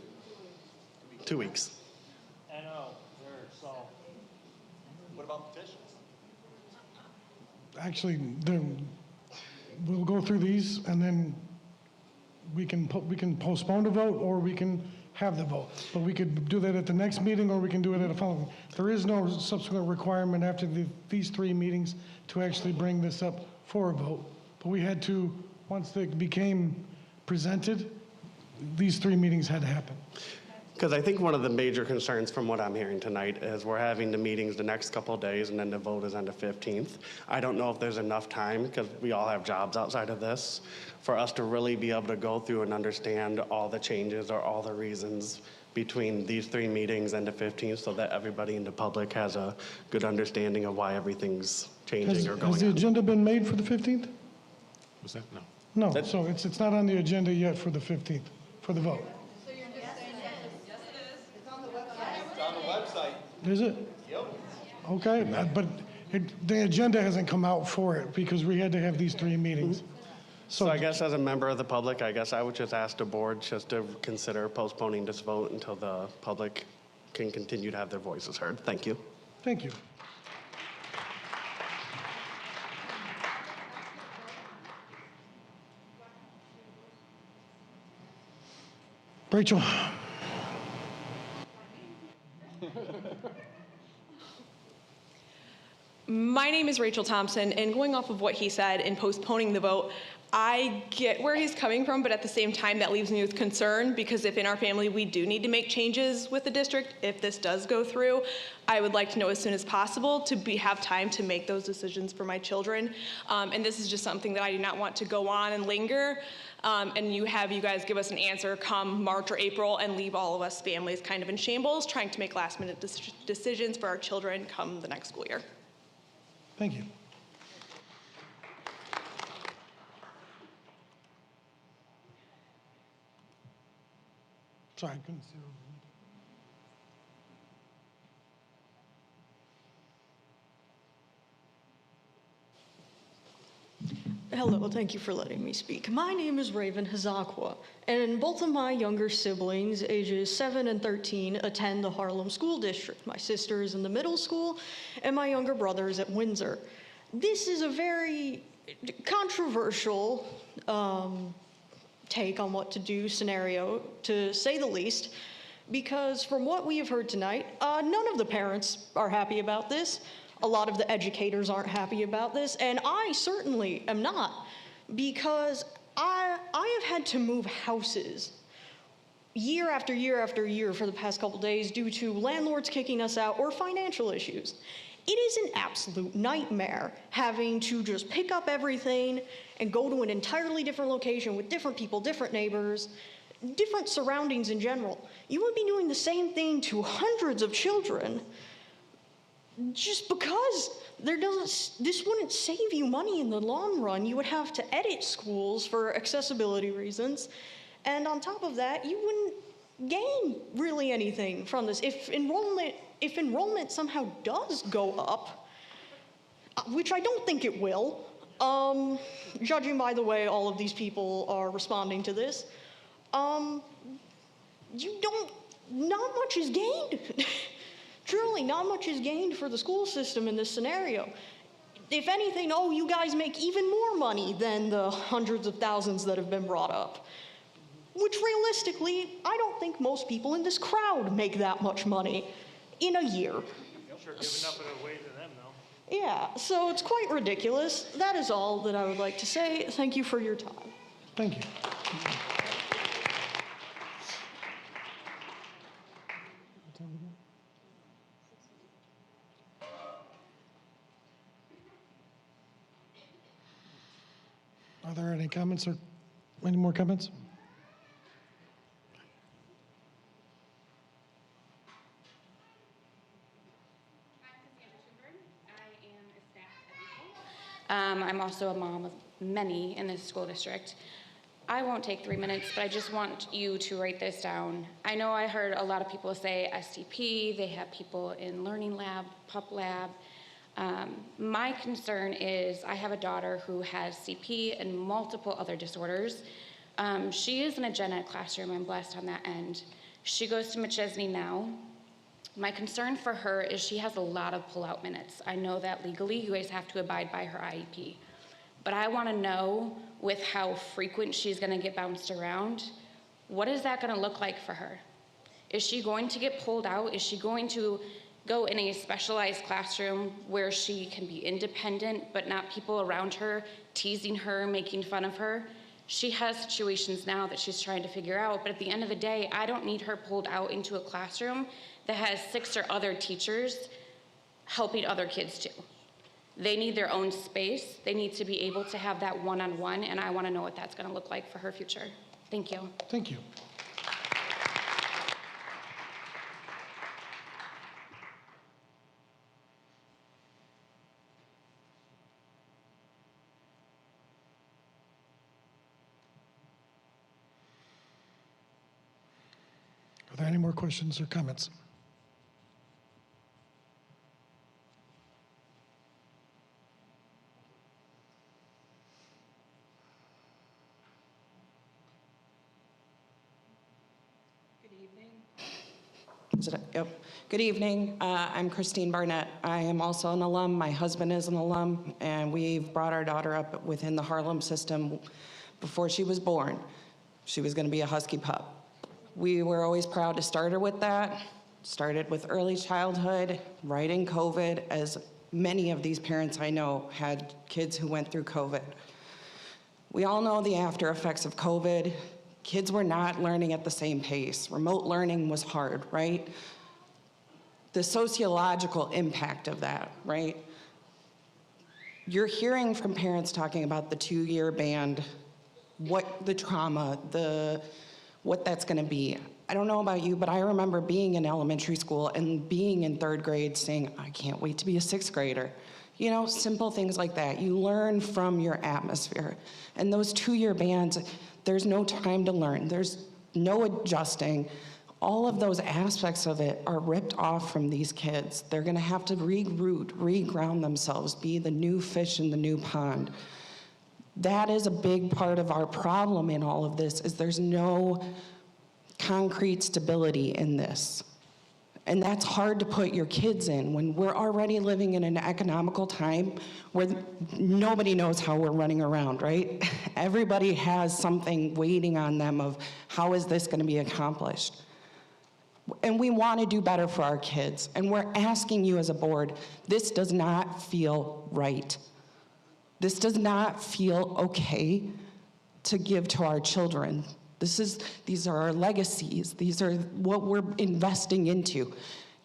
2 weeks? I know, so. What about petitions? Actually, we'll go through these, and then we can postpone the vote, or we can have the vote. But we could do that at the next meeting, or we can do it at a following. There is no subsequent requirement after these 3 meetings to actually bring this up for a vote. But we had to, once it became presented, these 3 meetings had to happen. Because I think one of the major concerns from what I'm hearing tonight is we're having the meetings the next couple of days and then the vote is on the 15th. I don't know if there's enough time, because we all have jobs outside of this, for us to really be able to go through and understand all the changes or all the reasons between these 3 meetings and the 15th, so that everybody in the public has a good understanding of why everything's changing or going Has the on. agenda been made for the 15th? Was that? No. No, so it's not on the agenda yet for the 15th, for the vote. It's on the website. Is it? Yep. Okay, but the agenda hasn't come out for it because we had to have these 3 meetings. So I guess as a member of the public, I guess I would just ask the board just to consider postponing this vote until the public can continue to have their voices heard. Thank you. Thank you. Rachel. My name is Rachel Thompson, and going off of what he said in postponing the vote, I get where he's coming from, but at the same time, that leaves me with concern, because if in our family we do need to make changes with the district, if this does go through, I would like to know as soon as possible to have time to make those decisions for my children. And this is just something that I do not want to go on and linger, and you guys give us an answer come March or April and leave all of us families kind of in shambles, trying to make last-minute decisions for our children come the next school year. Thank you. Sorry, I couldn't see. Hello, thank you for letting me speak. My name is Raven Hazakwa, and both of my younger siblings, ages 7 and 13, attend the Harlem School District. My sister is in the middle school, and my younger brother is at Windsor. This is a very controversial take on what to do scenario, to say the least, because from what we have heard tonight, none of the parents are happy about this. A lot of the educators aren't happy about this, and I certainly am not, because I have had to move houses year after year after year for the past couple days due to landlords kicking us out or financial issues. It is an absolute nightmare having to just pick up everything and go to an entirely different location with different people, different neighbors, different surroundings in general. You would be doing the same thing to hundreds of children just because this wouldn't save you money in the long run. You would have to edit schools for accessibility reasons. And on top of that, you wouldn't gain really anything from this. If enrollment somehow does go up, which I don't think it will, judging by the way all of these people are responding to this, not much is gained. Truly, not much is gained for the school system in this scenario. If anything, you guys make even more money than the hundreds of thousands that have been brought up. Which realistically, I don't think most people in this crowd make that much money in a year. Sure giving up it away to them, though. Yeah, so it's quite ridiculous. That is all that I would like to say. Thank you for your time. Thank you. Are there any comments or any more comments? I'm also a mom of many in this school district. I won't take 3 minutes, but I just want you to write this down. I know I heard a lot of people say STP, they have people in Learning Lab, Pup Lab. My concern is I have a daughter who has CP and multiple other disorders. She is in a gen ed classroom, I'm blessed on that end. She goes to McChesney now. My concern for her is she has a lot of pull-out minutes. I know that legally you guys have to abide by her IEP. But I want to know, with how frequent she's going to get bounced around, what is that going to look like for her? Is she going to get pulled out? Is she going to go in a specialized classroom where she can be independent, but not people around her teasing her, making fun of her? She has situations now that she's trying to figure out, but at the end of the day, I don't need her pulled out into a classroom that has 6 or other teachers helping other kids too. They need their own space. They need to be able to have that one-on-one, and I want to know what that's going to look like for her future. Thank you. Thank you. Are there any more questions or comments? Yep. Good evening. I'm Christine Barnett. I am also an alum. My husband is an alum, and we've brought our daughter up within the Harlem system before she was born. She was going to be a husky pup. We were always proud to start her with that. Started with early childhood, right in COVID, as many of these parents I know had kids who went through COVID. We all know the after effects of COVID. Kids were not learning at the same pace. Remote learning was hard, right? The sociological impact of that, right? You're hearing from parents talking about the 2-year ban, what the trauma, what that's gonna be. I don't know about you, but I remember being in elementary school and being in 3rd grade saying, I can't wait to be a 6th grader. You know, simple things like that. You learn from your atmosphere. And those 2-year bans, there's no time to learn. There's no adjusting. All of those aspects of it are ripped off from these kids. They're gonna have to regroot, reground themselves, be the new fish in the new pond. That is a big part of our problem in all of this, is there's no concrete stability in this. And that's hard to put your kids in when we're already living in an economical time where nobody knows how we're running around, right? Everybody has something waiting on them of how is this going to be accomplished. And we want to do better for our kids. And we're asking you as a board, this does not feel right. This does not feel okay to give to our children. These are our legacies. These are what we're investing into.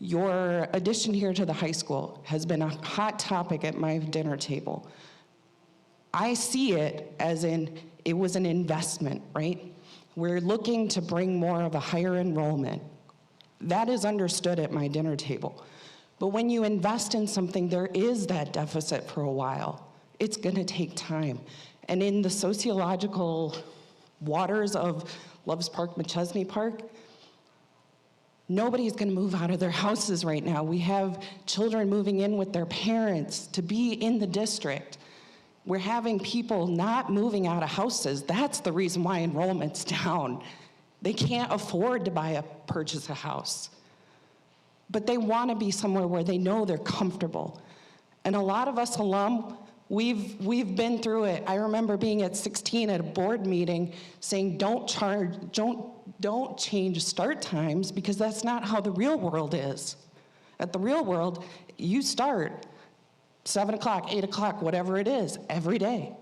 Your addition here to the high school has been a hot topic at my dinner table. I see it as it was an investment, right? We're looking to bring more of a higher enrollment. That is understood at my dinner table. But when you invest in something, there is that deficit for a while. It's gonna take time. And in the sociological waters of Loves Park, McChesney Park, nobody's gonna move out of their houses right now. We have children moving in with their parents to be in the district. We're having people not moving out of houses. That's the reason why enrollment's down. They can't afford to purchase a house. But they wanna be somewhere where they know they're comfortable. And a lot of us alum, we've been through it. I remember being at 16 at a board meeting saying, don't change start times, because that's not how the real world is. At the real world, you start 7 o'clock, 8 o'clock, whatever it is, every day,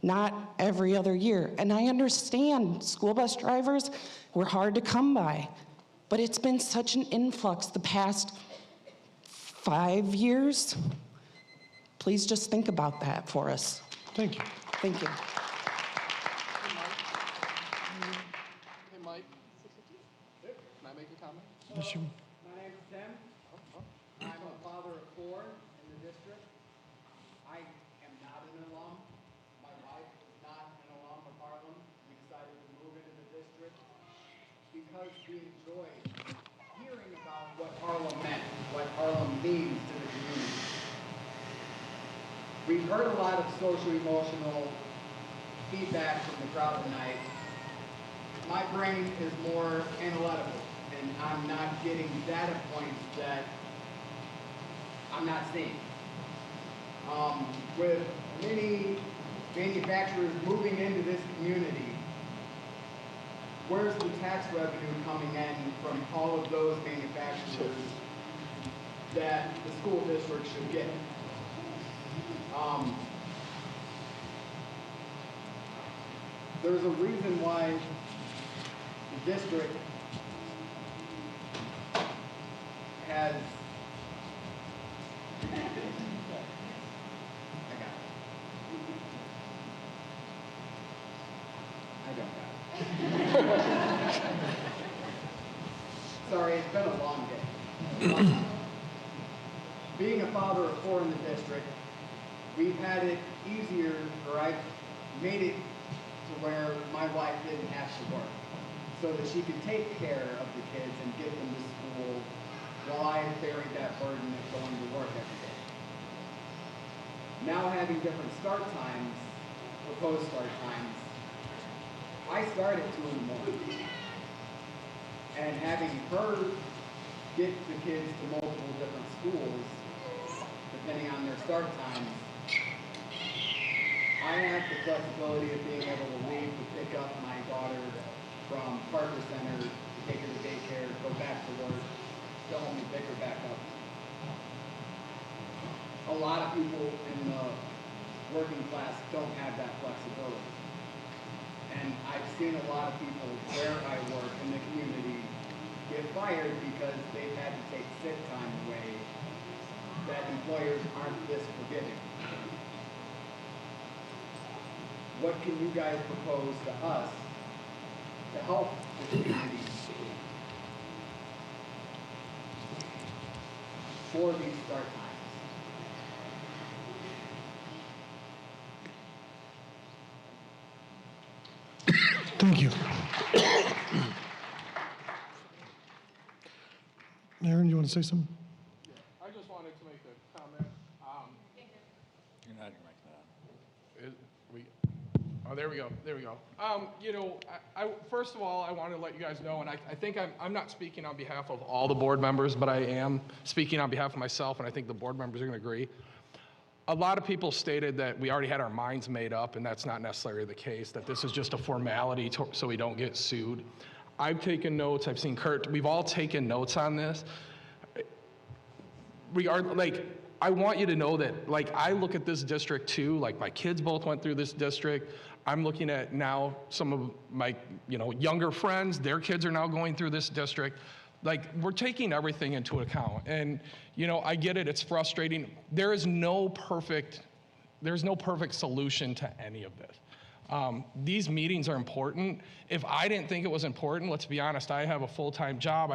not every other year. And I understand school bus drivers were hard to come by, but it's been such an influx the past 5 years. Please just think about that for us. Thank you. Thank you. Hey, Mike. Can I make a comment? Yes, you- My name's Tim. I'm a father of 4 in the district. I am not an alum. My wife is not an alum of Harlem. We decided to move into the district because we enjoyed hearing about what Harlem meant, what Harlem means to the community. We've heard a lot of social-emotional feedback from the crowd tonight. My brain is more analytical, and I'm not getting data points that I'm not seeing. With many manufacturers moving into this community, where's the tax revenue coming in from all of those manufacturers that the school district should get? There's a reason why the district has Sorry, it's been a long day. Being a father of 4 in the district, we've had it easier, or I've made it to where my wife didn't have to work, so that she could take care of the kids and get them to school while I buried that burden of going to work every day. Now having different start times, proposed start times, I start at 2 in the morning. And having her get the kids to multiple different schools, depending on their start times, I have the flexibility of being able to leave to pick up my daughter from Parker Center, to take her to daycare, go back to work, go home and pick her back up. A lot of people in the working class don't have that flexibility. And I've seen a lot of people where I work in the community get fired because they've had to take sick time away that employers aren't this forgiving. What can you guys propose to us to help the community for these start times? Thank you. Aaron, you want to say something? I just wanted to make a comment. You're not your mic on. Oh, there we go. There we go. You know, first of all, I want to let you guys know, and I think I'm not speaking on behalf of all the board members, but I am speaking on behalf of myself, and I think the board members are going to agree. A lot of people stated that we already had our minds made up, and that's not necessarily the case, that this is just a formality so we don't get sued. I've taken notes, I've seen Kurt, we've all taken notes on this. I want you to know that, like, I look at this district too, like, my kids both went through this district. I'm looking at now some of my, younger friends, their kids are now going through this district. Like, we're taking everything into account. And, I get it, it's frustrating. There's no perfect solution to any of this. These meetings are important. If I didn't think it was important, let's be honest, I have a full-time job,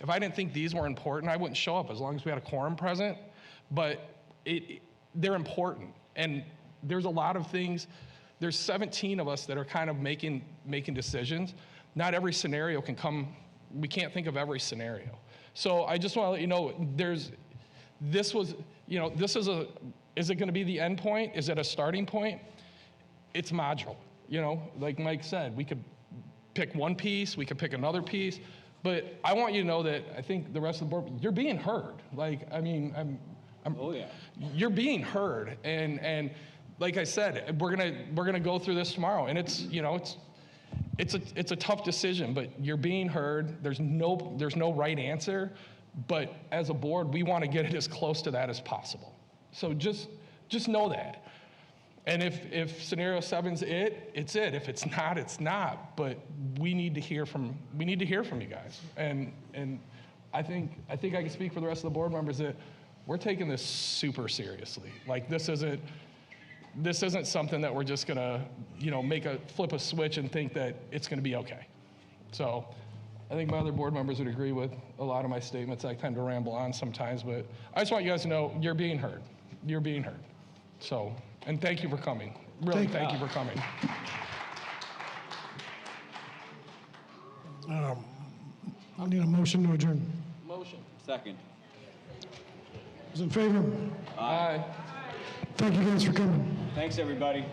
if I didn't think these were important, I wouldn't show up as long as we had a quorum present. But they're important. And there's a lot of things, there's 17 of us that are kind of making decisions. Not every scenario we can't think of every scenario. So I just want to let you know, is it going to be the end point? Is it a starting point? It's modular. Like Mike said, we could pick one piece, we could pick another piece, but I want you to know that I think the rest of the board, you're being heard. You're being heard, and like I said, we're gonna go through this tomorrow, and it's a tough decision, but you're being heard. There's no right answer, but as a board, we want to get it as close to that as possible. So just know that. And if scenario 7's it's it. If it's not, it's not. But we need to hear from you guys. And I think I can speak for the rest of the board members that we're taking this super seriously. Like, this isn't something that we're just gonna, flip a switch and think that it's gonna be okay. So I think my other board members would agree with a lot of my statements. I tend to ramble on sometimes, but I just want you guys to know you're being heard. You're being heard. So, and thank you for coming. Really, thank you for coming. I need a motion to adjourn. Motion. Second. Those in favor? Aye. Thank you guys for coming. Thanks, everybody.